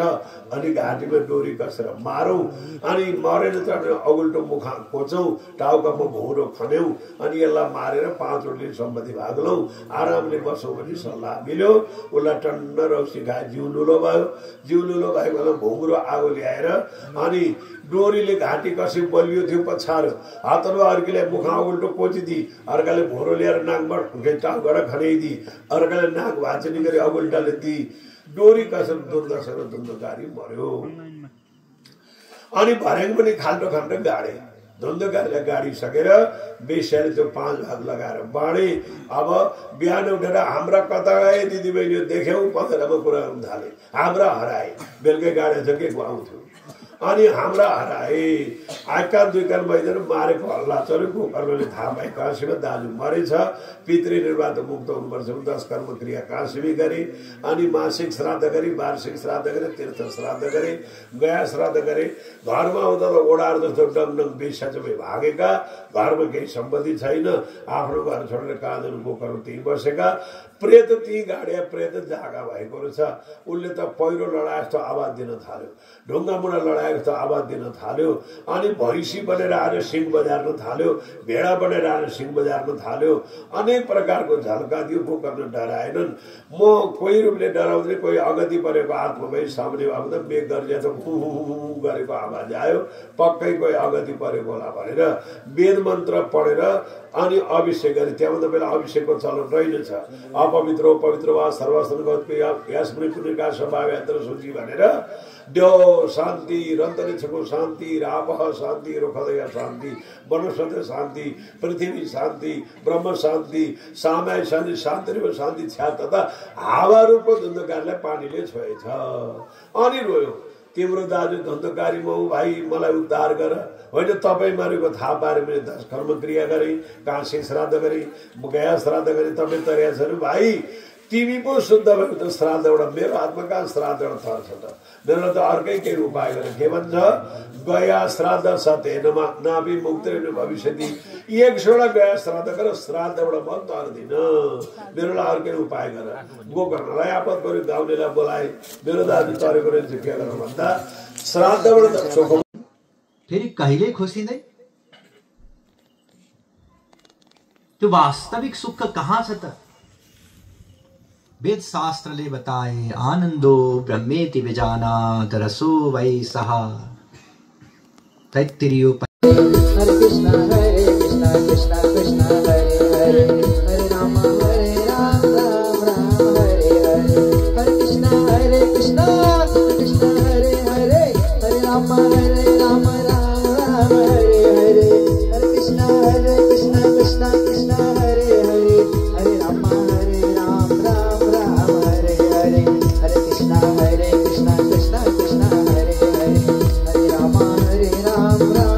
Speaker 4: अनि घाँटीमा डोरी कसेर मारौँ, अनि मरेर चढेर अगुल्टो मुखा कोचौँ, टाउकामा भौरो खन्यौँ, अनि यसलाई मारेर 5 वटी सम्पत्ति भाग लौँ, आरामले बसौँ भने सल्लाह मिल्यो। उसलाई टन्न रक्सी खाए, जिउ लुलो भयो। जिउ लुलो भएको बेला भुङ्ग्रो आगो ल्याएर अनि डोरीले घाँटी कसी बलियो थियो पछार्यो। हातमा अर्कीले मुखा उल्टो कोचिदिए, अर्काले भोरो ल्याएर नाकमा टाउबाट खनाइदिए, अर्काले नाक भाँचनी गरी अगुल्टाले दिए। डोरी कसेर दुर्दशा र धुन्धकारी मर्यो। अनि भर्याङ पनि खाल्टो खाल्टो गाडे। धुन्धकारीलाई गाडिसकेर बेस्याले त्यो 5 भाग लगाएर बाँडे। अब बिहान उठेर हाम्रा कता गए दिदीबहिनी देख्यौँ पँधेरामा कुरा गर्नु थाले। हाम्रा हराए, बेलुकै गाडेछ के आउँथ्यो। अनि हाम्रा हराए। आइकाल दुईकाल भइदिएर मारेको हल्ला चल्यो। गोकर्णले थाहा पाए काशीमा दाजु मरेछ, पितृ निर्वाह मुक्त हुनुपर्छ। 10 कर्म क्रिया काशीमै गरे। अनि मासिक श्राद्ध गरे, वार्षिक श्राद्ध गरे, तीर्थ श्राद्ध गरे, गया श्राद्ध गरे। घरमा आउँदा त ओडार जस्तो डङडङ बेस्याचमै भागेका, घरमा केही सम्पत्ति छैन, आफ्नो घर छोडेर कहाँ जानु, गोकर्ण त्यहीँ बसेका। प्रेत त्यहीँ गाडिया, प्रेत जागा भएको रहेछ। उसले त पहिरो लडाए जस्तो आवाज दिन थाल्यो, ढुङ्गा मुढा लडाए जस्तो आवाज दिन थाल्यो। अनि भैँसी बनेर आएर सिङ बजार्न थाल्यो, भेडा बनेर आएर सिङ बजार्न थाल्यो। अनेक प्रकारको झल्का दियो। गोकर्ण डराएनन्। म कोही रूपले डराउँदै, कोही अगति परेको आत्ममै सामने आउँदा मेघ गर्जिया त हु गरेको आवाज आयो। पक्कै कोही अगति परेको होला भनेर वेद मन्त्र पढेर अनि अभिषेक गरे। त्यहाँभन्दा बेला अभिषेकको चलन रहेनछ। अपवित्र पवित्र वा सर्वस्त्र यास्मृ पुण्यका सम्भाव्यत्र सूची भनेर देव शान्ति, रन्तरिक्षको शान्ति, रापः शान्ति, रुखदय शान्ति, वनस्पति शान्ति, पृथ्वी शान्ति, ब्रह्म शान्ति, सामाय शान्ति, शान्तिको शान्ति छ्या तथा हावारूपको धुन्धकारीलाई पानीले छोएछ। अनि रोयो, तिम्रो दाजु धन्धकारी मौ भाइ, मलाई उद्धार गर। होइन तपाईँ मारेको थाहा पारे मैले 10 कर्म क्रिया गरेँ, काशी श्राद्ध गरेँ, गया श्राद्ध गरेँ, तपाईँ तरिया छैन भाइ। तिमी पो शुद्ध भएको त श्राद्ध एउटा मेरो हातमा कहाँ श्राद्ध एउटा थर्छ त। मेरो त अर्कै केही उपाय गरेर के भन्छ, गया श्राद्ध सत्य नापी मुक्ति भविष्यति। 100 गया श्राद्ध गर, श्राद्ध एउटा म तर्दिन। मेरोलाई अर्कै उपाय गर। गोकर्णलाई आपत गऱ्यो, गाउँलेलाई बोलाए, मेरो दाजु तरेको रहेछ के गर्नु भन्दा श्राद्धबाट त चोखो।
Speaker 6: फेरि कहिल्यै खुसिँदै त्यो वास्तविक सुख कहाँ छ त? वेद शास्त्रले बताए आनंदो ब्रह्मेति विजानात रसो वै सः तैत्तिरीयो। हरे कृष्णा कृष्णा कृष्णा हरे हरे, हरे राम राम राम हरे हरे, हरे कृष्णा कृष्णा हरे हरे, हरे राम राम राम हरे हरे, हरे कृष्णा कृष्णा कृष्णा हरे हरे, हरे राम राम राम राम हरे हरे, हरे कृष्णा कृष्णा कृष्णा हरे हरे, हरे राम राम राम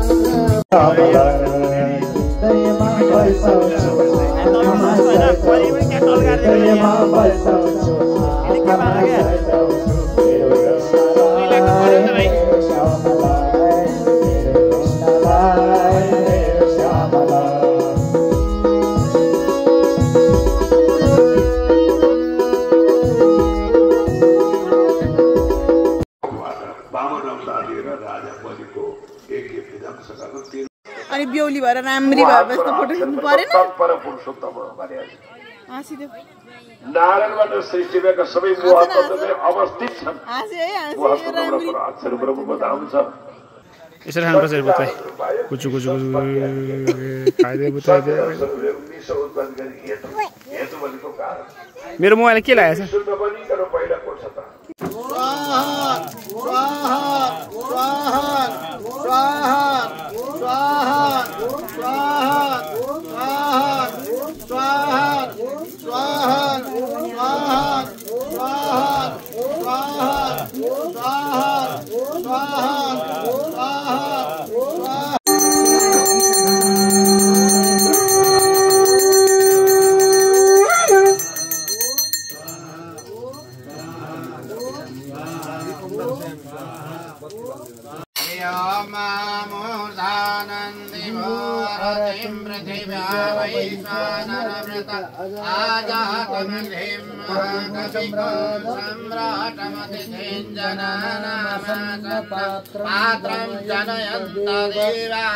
Speaker 11: अनि बेहुली भएर राम्री भए जस्तो फोटो खिच्नु परेन।
Speaker 4: पर पुरुषोत्तम भने नारायणबाट सृष्टि भएका सबै महत्त्वले अवस्थित छन्। अक्षर ब्रह्म बताउँछ।
Speaker 3: यसरी खानुपर्छ बुताई कुचु कुचु खाइदियो बुताई मेरो मोबाइल के लागेछ
Speaker 7: पात्रं जनयन्त देवा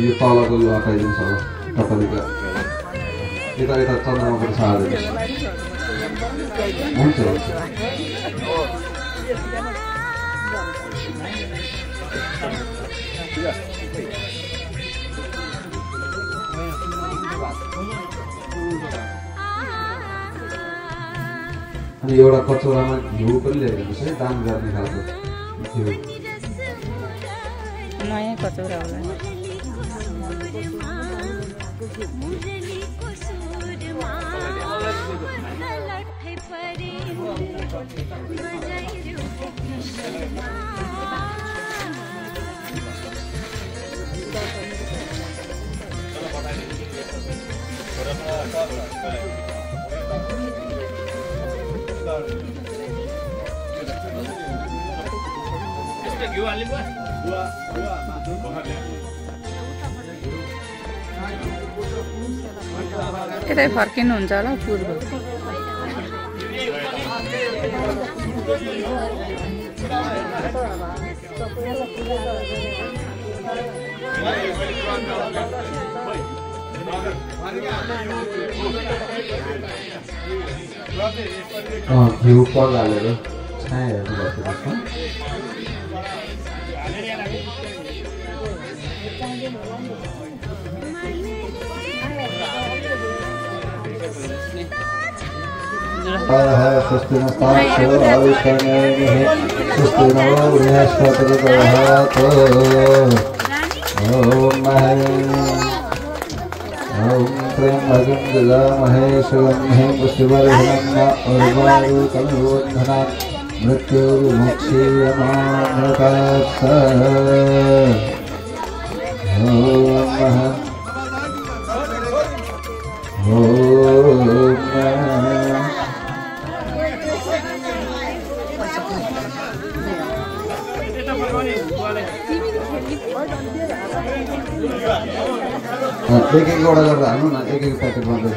Speaker 11: यो तलको यो हटाइदिनुहोस् होला तपाईँको यता यता चन्द्रमाको छाडिदिनुहोस् हुन्छ हुन्छ अनि एउटा कचौरामा घिउ पनि ल्याइदिनुहोस् है दान गर्ने खालको घिउ
Speaker 12: नयाँ कचौरा होला यतै फर्किनुहुन्छ होला पूर्व
Speaker 11: घिउ पल हालेर छायाहरू बसेको स्वस्ति नस्ताक्षो आविष्करणेः स्वस्ति नमो बृहस्पतिर्दधातु ॐ त्र्यम्बकं यजामहे सुगन्धिं पुष्टिवर्धनं उर्वारुकमिवोन्धनात् मृत्युर्मुक्षीयमामृतात् एक एकवटा गरेर हाल्नु न एक एक प्याकेट गर्दै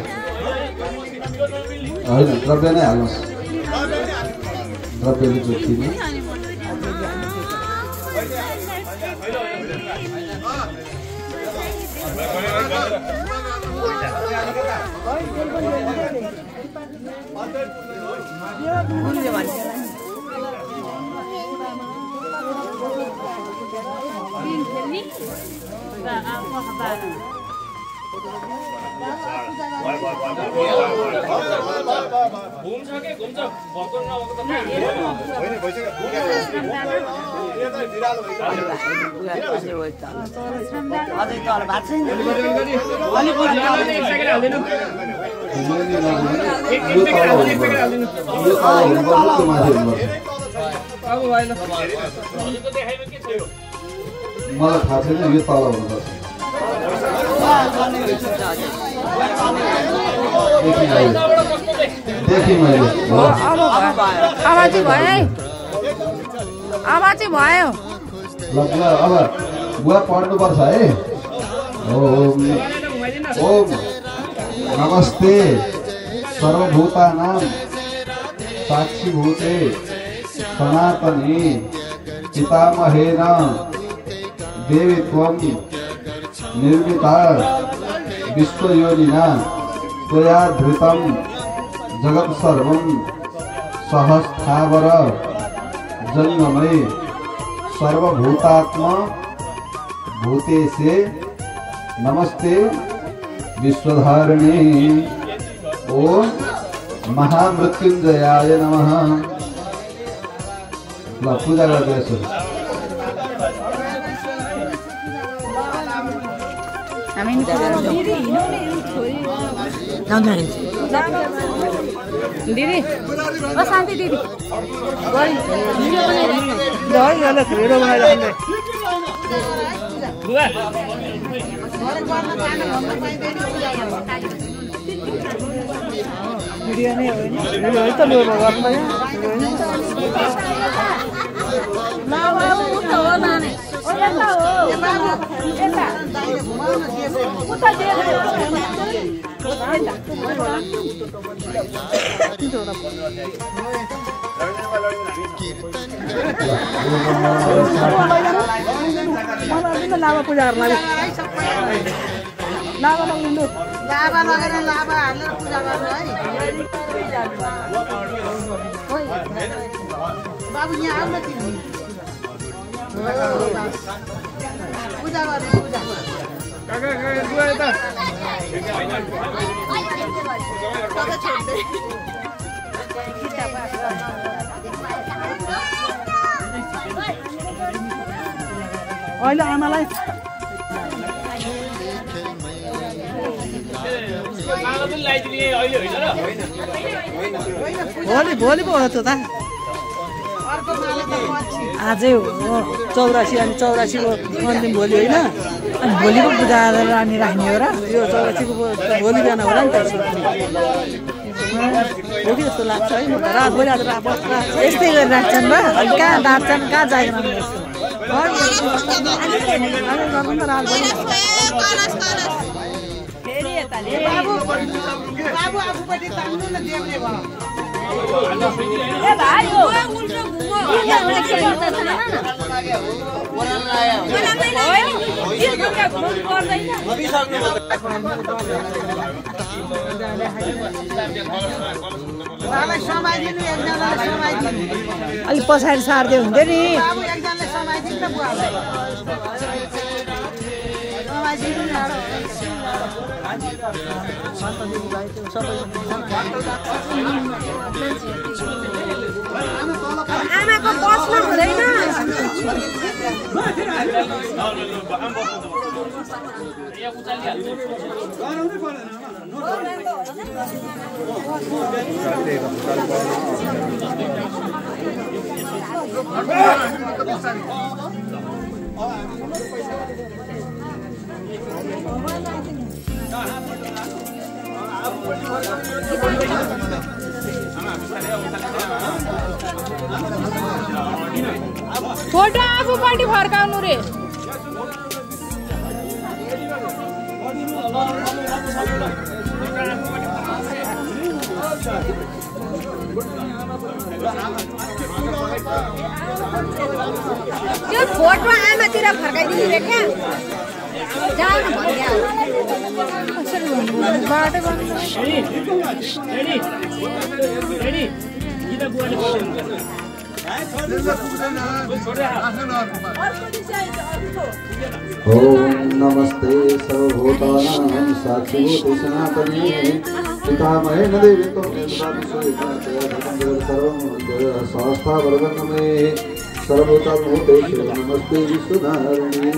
Speaker 11: होइन द्रव्य नै हाल्नुहोस् द्रव्यले जोतिने
Speaker 7: Bye.
Speaker 11: मलाई थाहा छैन यो तल हुनुपर्छ देखि मैले
Speaker 12: आवाजै भयो
Speaker 11: ल अब बुवा पढ्नुपर्छ है ओम नमस्ते सर्वभूतानां साक्षीभूते सनातने पितामहेन देवी त्वं निर्मिता विश्वयोनिना त्वया धृतं जगत् सर्वं सहस्थावर जन्ममय सर्वभूतात्मा भूतेसे नमस्ते विश्वधारिणे ओम महामृत्युंजयाय नमः। ल पूजा गर्दैछु
Speaker 12: हामी दिदी ओ शान्ति दिदी गरी भिडियो बनाइरहेको भिडियो बनाइरहेको बुवा भिडियो नै हो नि भिडियो है त लो गर्नु ला बाबु उता हो नानी ओ यता हो बाबु यता उता दे लाभा पूजा गर्न लाभा लगिनु लाभा लगेर लाभा हालेर पूजा गर्नु है बाबु यहाँ आउन तिमी पूजा गर्नु पूजा काका बुवा यता काका छोड्दै अहिले आमालाई भोलि पो हो त आजै हो 84 अनि 84को अन्तिम भोलि होइन अनि भोलिको पूजा रानी राख्ने हो र यो 84को भोलि बिहान होला नि त भोलि जस्तो लाग्छ है म त रातभरि आज यस्तै गरेर राख्छन् र अनि कहाँ डाँट्छन् कहाँ जागिरहनु बाबु आफूपट्टि तान्नु न देउले भयो ए भाइ हो उल्टो घुमो यहाँ के गर्छ न अलि पछाडि सार्दै हुन्थ्यो नि आमाको बस्नु हुँदैन फोटो आफूपट्टि फर्काउनु रे त्यो फोटो आमातिर फर्काइदिनु रे क्या जानु भन्या कसरी भन्नु बाटो बन्द रेडी किन बुवाले
Speaker 11: ओम नमस्ते सर्वभूतानां साक्षीभूते सनातने पितामहेन देवित्वं सर्वं सहस्थावरवर्णमे सर्वभूतेषु नमस्ते विश्वधारिणे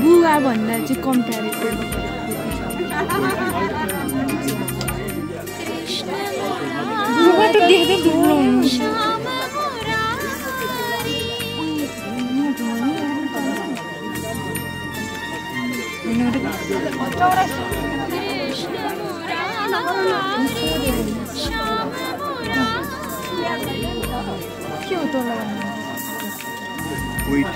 Speaker 13: बुवा भन्दा चाहिँ कम्प्यारिजन बुवा त देख्दै दुब्लो हुन्छ के हो तल वेट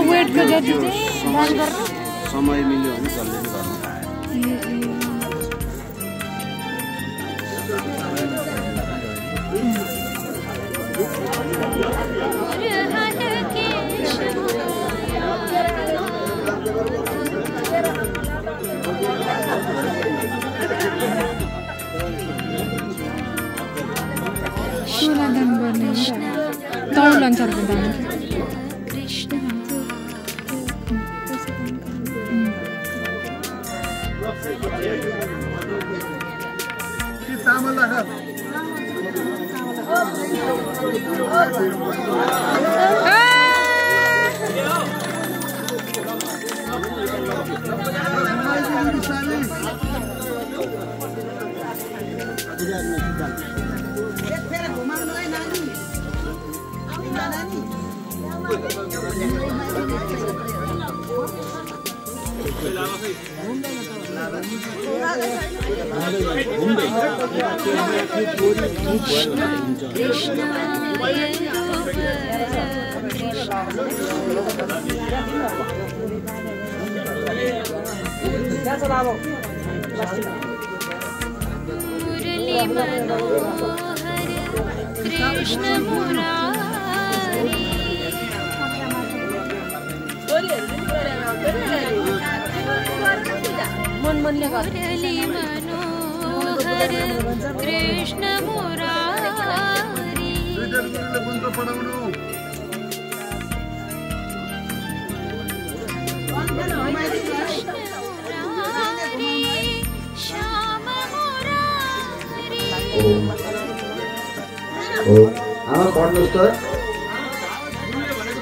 Speaker 13: वेटको जति चाहिँ दान गर्नु
Speaker 14: समय मिल्यो भने चल्दैन गर्नु
Speaker 13: सोला दान गर्ने तौल अनुसारको दान
Speaker 11: आमा पढ्नुहोस् त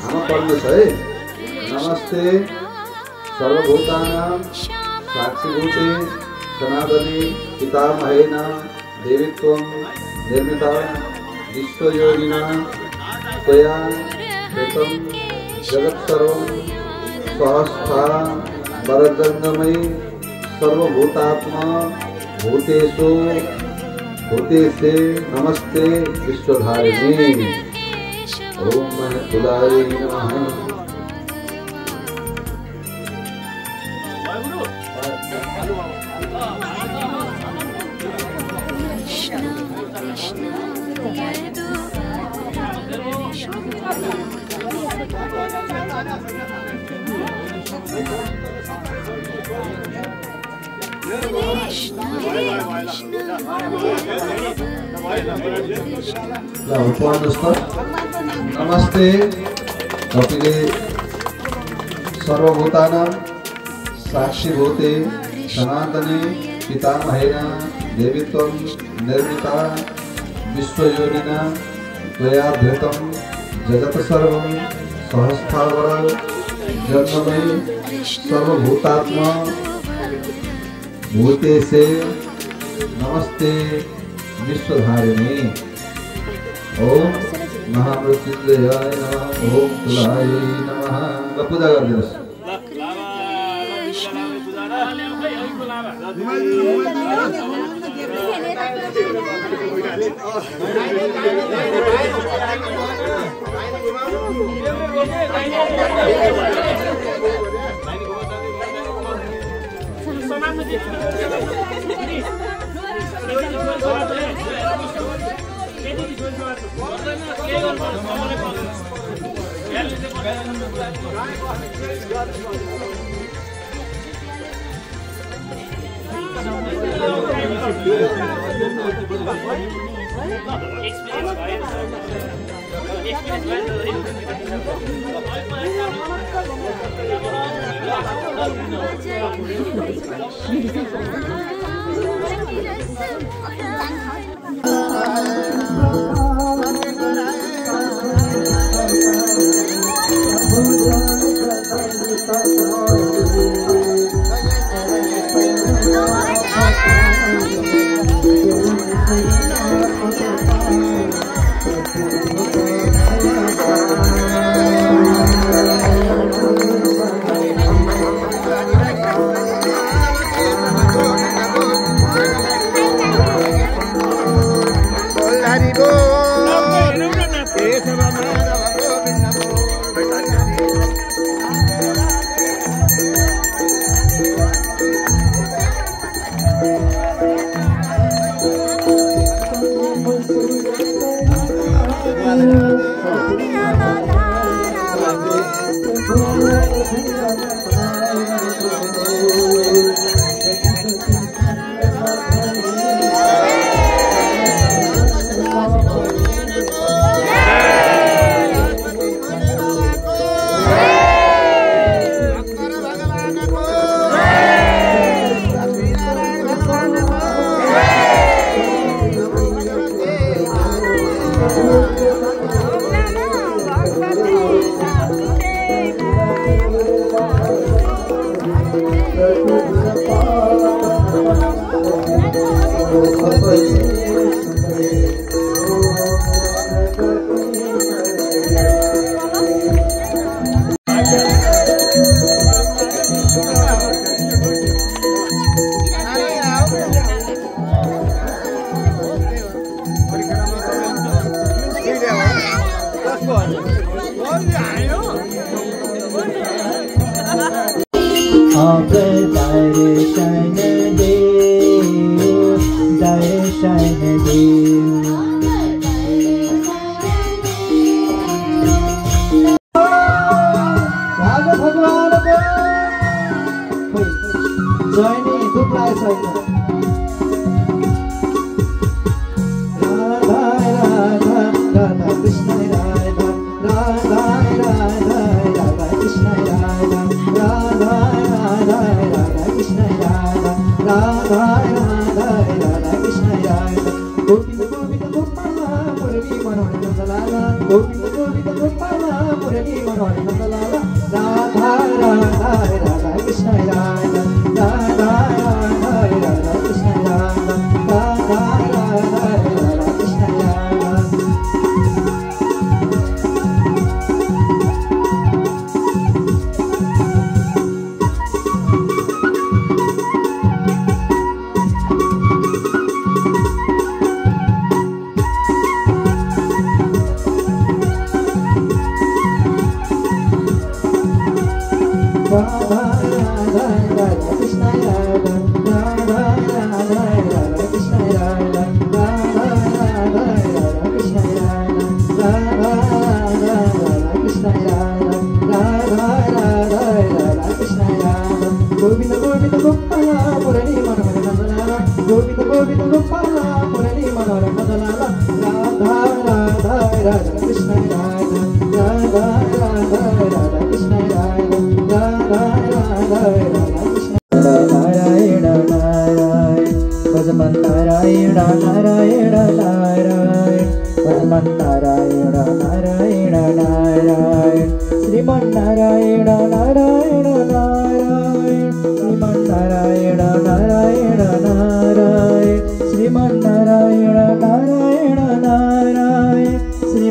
Speaker 11: आमा पढ्नुहोस् है। नमस्ते सर्वभूतानां साक्षीभूते सनातनी पितामहेन देवित्वं निर्मिता विश्वयोगिना त्वया कृतं जगत्सर्वं सहस्था वरजङ्गमयी सर्वभूतात्मा भूतेषु भूतेसे नमस्ते विश्वधारिणे। ओम महतुलाय नमः। नमस्ते कपिले सर्वभूतानां साक्षीभूते सनातने पितामहेन देवित्वं निर्मिता विश्वयोगिना त्वया धृतं जगत्सर्वं सहस्रावर जन्ममयी सर्वभूतात्मा भूतेसे नमस्ते विश्वधारिणी ओम महामृत्युंजयाय नमः ओम तुलाय नमः पूजा गरिदिनुहोस्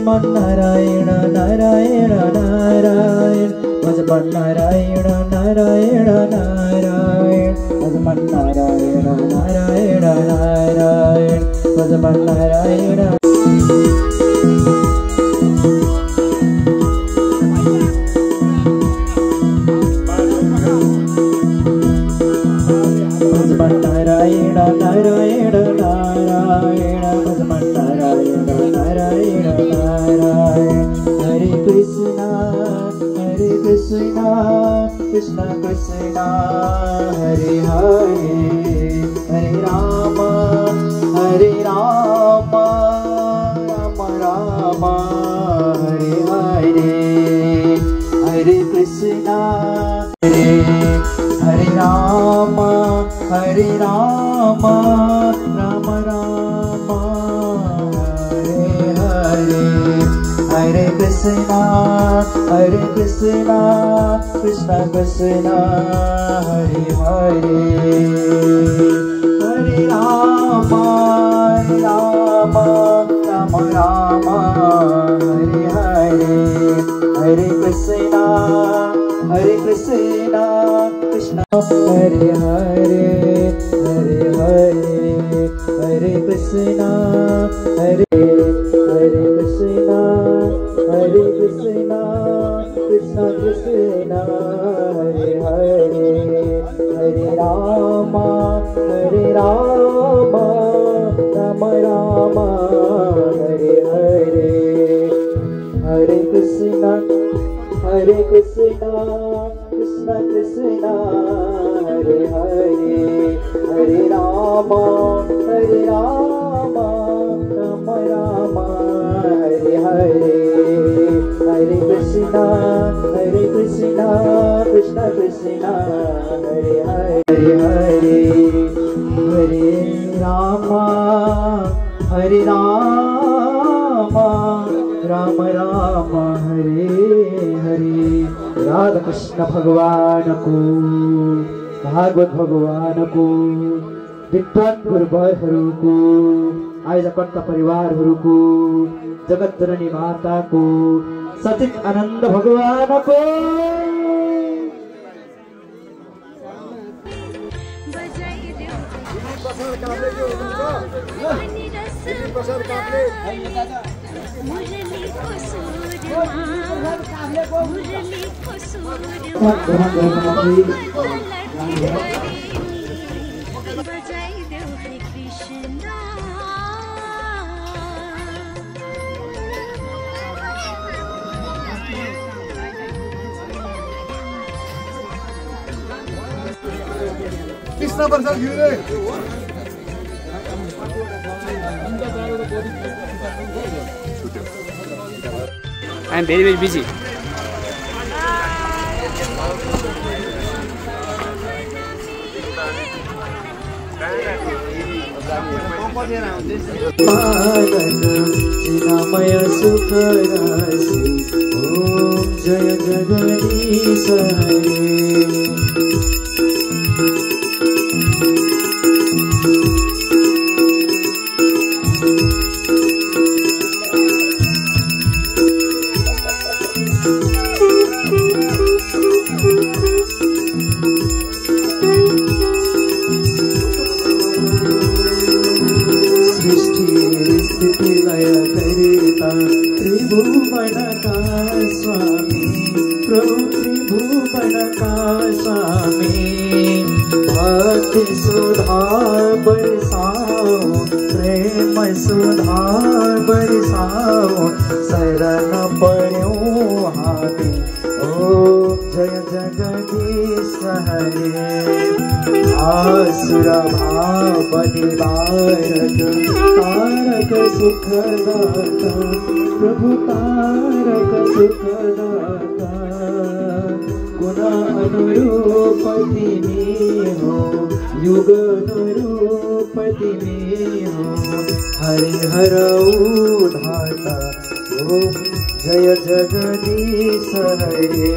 Speaker 6: भजमन नारायण नारायण नारायण भजमन नारायण नारायण नारायण भजमन नारायण नारायण नारायण भजमन नारायण नारायण नारायण नारायण भजमन नारायण नारायण नारायण हरे कृष्णा कृष्ण कृष्ण हरे हरे हरे राम राम राम हरे हरे हरे कृष्णा हरे राम राम राम हरे हरे हरे कृष्णा कृष्ण कृष्ण हरे हरे हरे राम राम राम हरे हरे हरे कृष्णा कृष्ण हरे हरे हरे हरे हरे कृष्णा हरे कृष्णा कृष्ण कृष्ण हरे हरे हरे राम राम राम हरे हरे हरे कृष्णा कृष्ण कृष्ण हरे हरे हरे राम राम राम हरे हरे हरे कृष्णा कृष्ण कृष्ण हरे हरे हरे हरे राम राम राम हरे हरे राधा कृष्ण भगवान को भागवत भगवान को विद्वान गुरुवर्गहरूको आयोजकर्ता परिवारहरूको जगत जननी माता को सचित आनंद भगवान को
Speaker 2: कृष्ण प्रसाद गिरे
Speaker 3: I am very busy.
Speaker 6: चिन्मय सुख राशि ओम जय जगदीश हरे त्रिभुवन का स्वामी प्रभु त्रिभुवन का स्वामी भक्ति सुधा बरसाओ प्रेम सुधा बरसाओ शरण पड़ो हाथी ओ जय जगदीश हरे आसुर भाव निवारक तारक सुखदाता प्रभु तारक सुखदाता गुण अनुरूपति में हो युग अनुरूपति में हो हरि हरऊ धाता ओम जय जगदीश हरे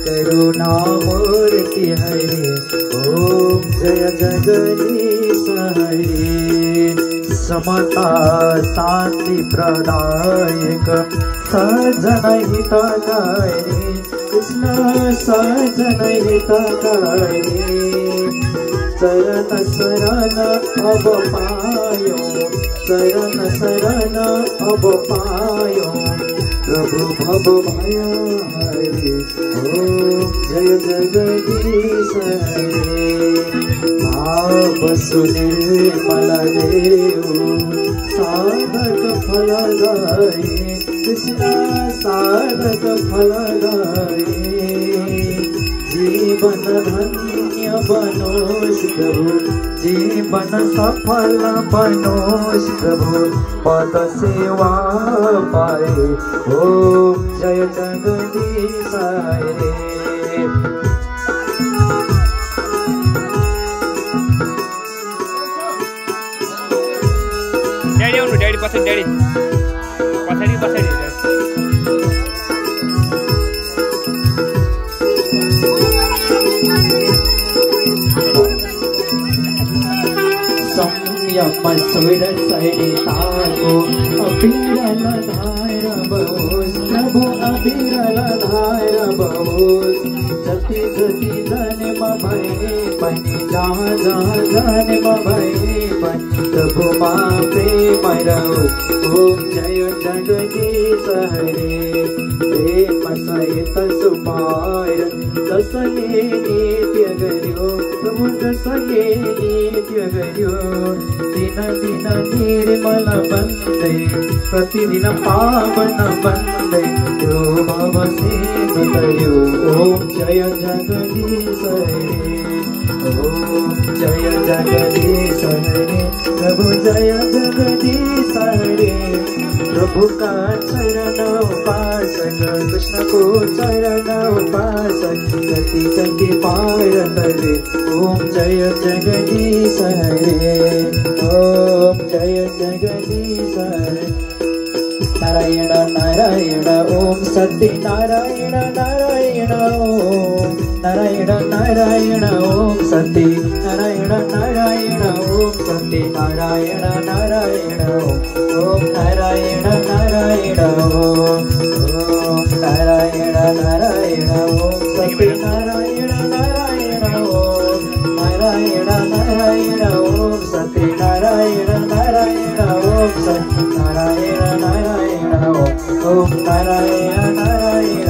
Speaker 6: करुणामूर्ति हरे ओम जय जगदीश हरे समता शांति प्रदायक सजन हितकारी कृष्ण सजन हितकारी चरण शरण अब पायो चरण शरण अब पायो प्रभु भव भय हरे ओम जय जगदीश हरे आप सुनिर्मल देव साधक फल दाये कृष्ण साधक फल दाये जीवन धन्य बनोष प्रभु जीवन सफल बनोष प्रभु पद सेवा पाए ओम जय जगदीश हरे
Speaker 3: ड्याडी आउनु ड्याडी पछाडि ड्याडी पछाडि पछाडि
Speaker 6: संयम सुर सरिताको अविरल धार बहोस् प्रभु अविरल धार बहोस् जति जति जन्म भए पनि जहाँ जहाँ जन्म भए पनि प्रभु मा प्रेम रहोस् ओम जय जगदीश हरे प्रेम सहित सुपार दसले नित्य गर्यो प्रभु दसले नित्य गर्यो दिन दिन निर्मल बन्दै प्रतिदिन पावन बन्दै यो भव सेव गर्यो ओम जय जगदीश हरे ओम जय जगदीश हरे प्रभु जय जगदीश हरे प्रभु का चरण उपासक कृष्ण को चरण उपासक गति गति पार करे ओम जय जगदीश हरे ओम जय जगदीश हरे नारायण नारायण ओम सत्य नारायण नारायण ओम नारायण नारायण ओम सत्य नारायण नारायण ओम सत्य नारायण नारायण ओम नारायण नारायण ओम नारायण नारायण ओम सत्य नारायण नारायण ओम नारायण नारायण ओम सत्य नारायण नारायण ओम सत्य नारायण नारायण ओम नारायण नारायण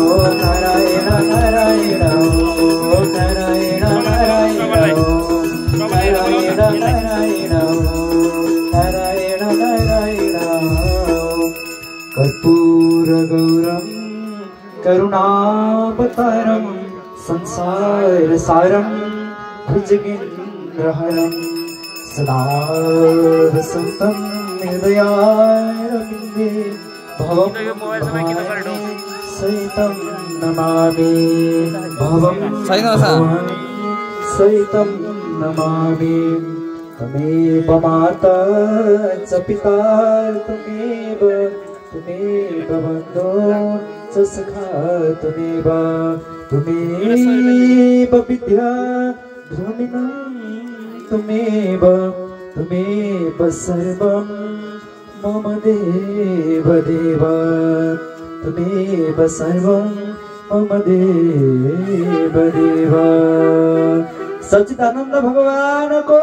Speaker 6: ओम नारायण नारायण ओम नारायण नारायण ओम नारायण नारायण नारायण नारायण कर्पूर गौरम करुणावतारम संसार सारम भुजगेन्द्रहरम सदा वसन्तं हृदयारविन्दे भवं सहितं नमामि भवं सहितं नमामि तमेव माता च पिता तमेव बन्धो च सखा तमेव विद्या द्रविणं तमेव सर्वं मम देव देव तमेव सर्वं मम देव देव सच्चिदानंद भगवान को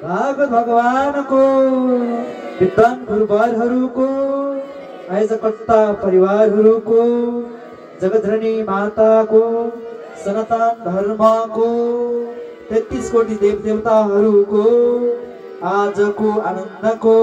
Speaker 6: भागवत भगवान को विद्वान गुरुबारहरू को आयोजकर्ता परिवारहरू को जगधरणी माता को सनातन धर्म को 33 कोटी देव देवताहरू को आज को आनंद को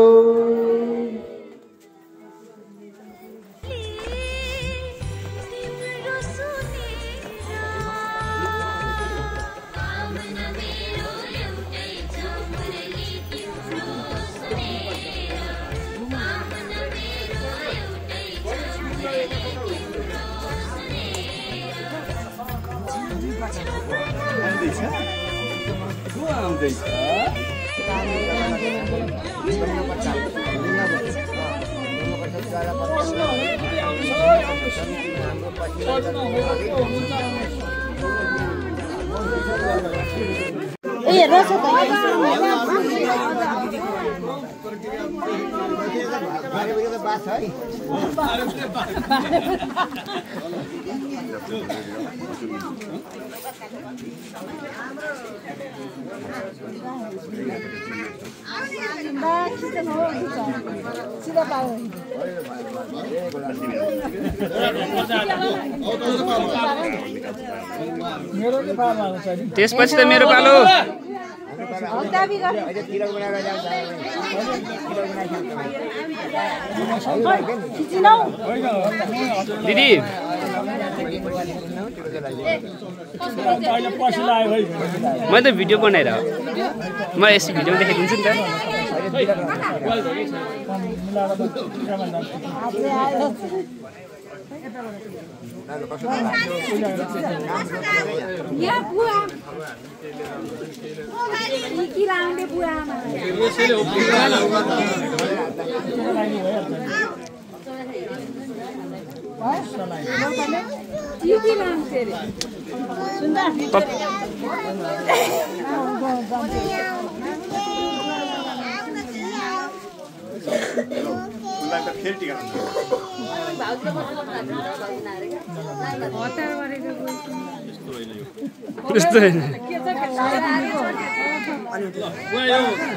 Speaker 13: ए रस
Speaker 3: त्यसपछि त मेरो पालो दिदी मैले त भिडियो बनाएर म यस भिडियोमा देखाइदिन्छु नि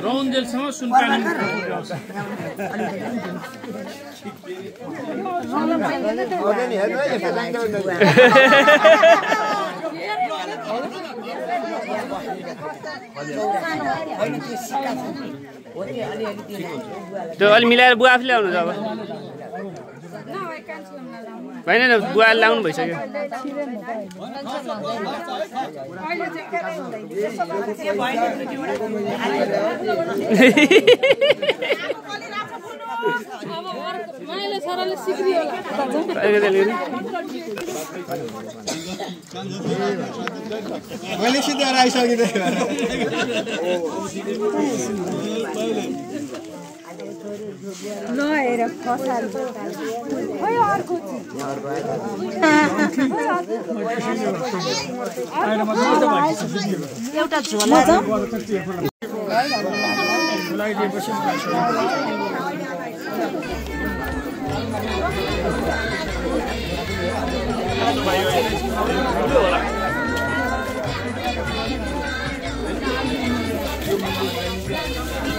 Speaker 10: रौन्जेलसँग सुनपानी
Speaker 3: त्यो अलि मिलाएर बुवा आफूले आउनु अब होइन न बुवा लाउनु भइसक्यो
Speaker 2: मैले सिधै आइसकेँ
Speaker 13: ल हेर खसाल अर्को एउटा झोला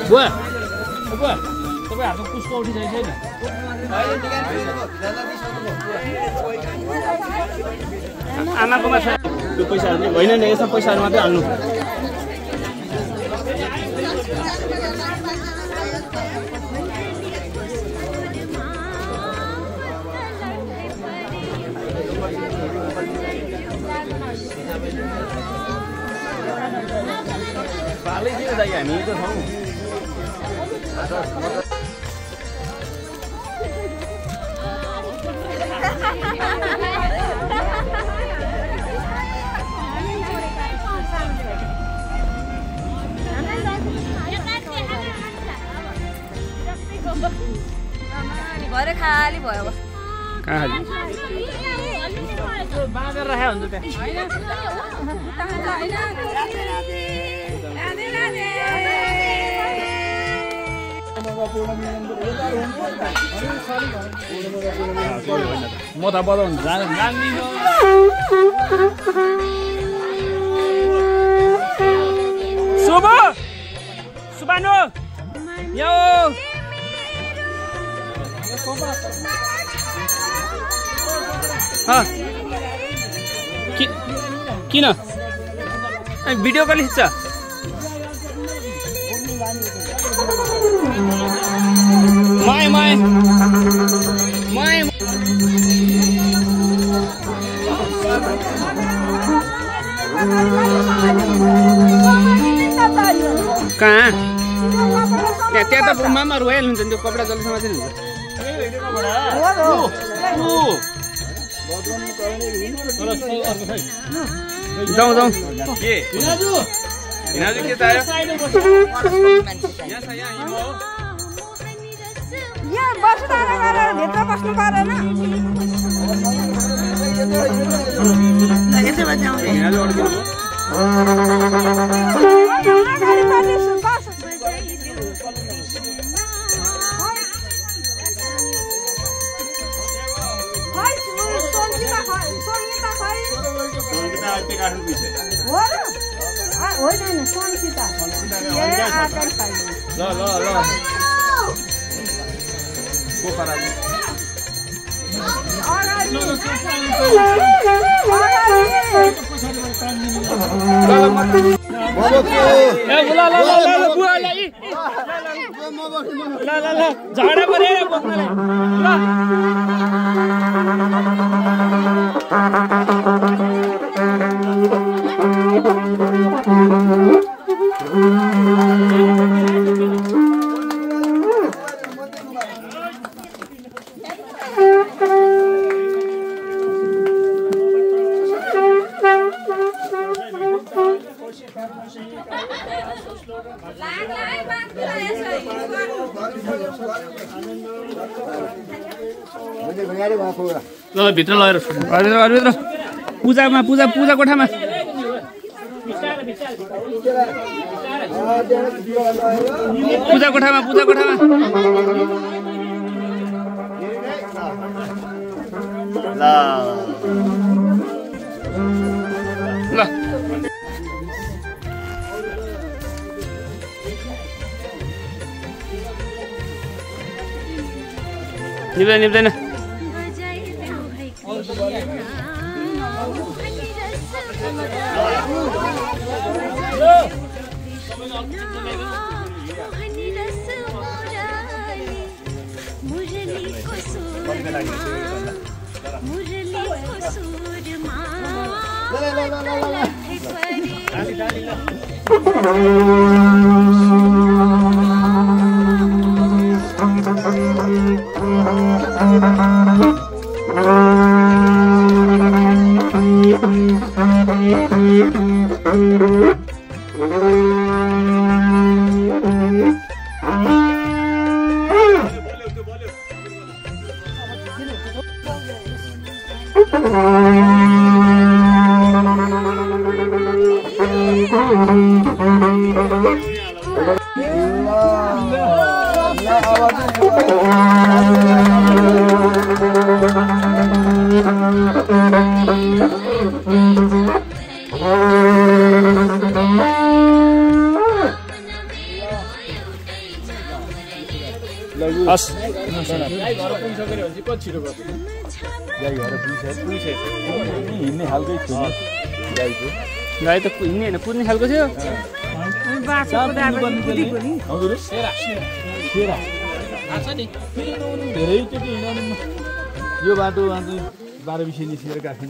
Speaker 10: बुवा बुवा तपाईँ हातमा पुष्प उठिसकेको छैन
Speaker 3: आमाकोमा छ त्यो पैसाहरू होइन नि यसमा पैसाहरू मात्रै हाल्नु पालै किन दाइ हामी त छौँ
Speaker 13: भरे खाली भयो
Speaker 3: कहाँ खाली
Speaker 10: बाँधेर राखे हुन्छ म त बताउनु जान्दिनँ शुभ सुबानो यो किन भिडियो कल खिच्छ माय माय माय कहाँ त्यहाँ त मामा रोइहाल्नुहुन्छ नि त्यो कपडा जलेसम्म चाहिँ हुन्छ जाउँ जाउँ के हिनाजु के चाहियो
Speaker 15: यहाँ बसुधारा गरेर भित्र बस्नु परेन होइन सन्चिता
Speaker 16: ल
Speaker 3: झगडा परेर बोक्नलाई ल भित्र लगेर भित्र पूजामा पूजा कोठामा पूजा कोठामा ल निप्दैन हस् गाई त हिँड्ने होइन कुद्ने खालको थियो
Speaker 16: धेरैचोटि यो बाटो 12 निस्केर काट्ने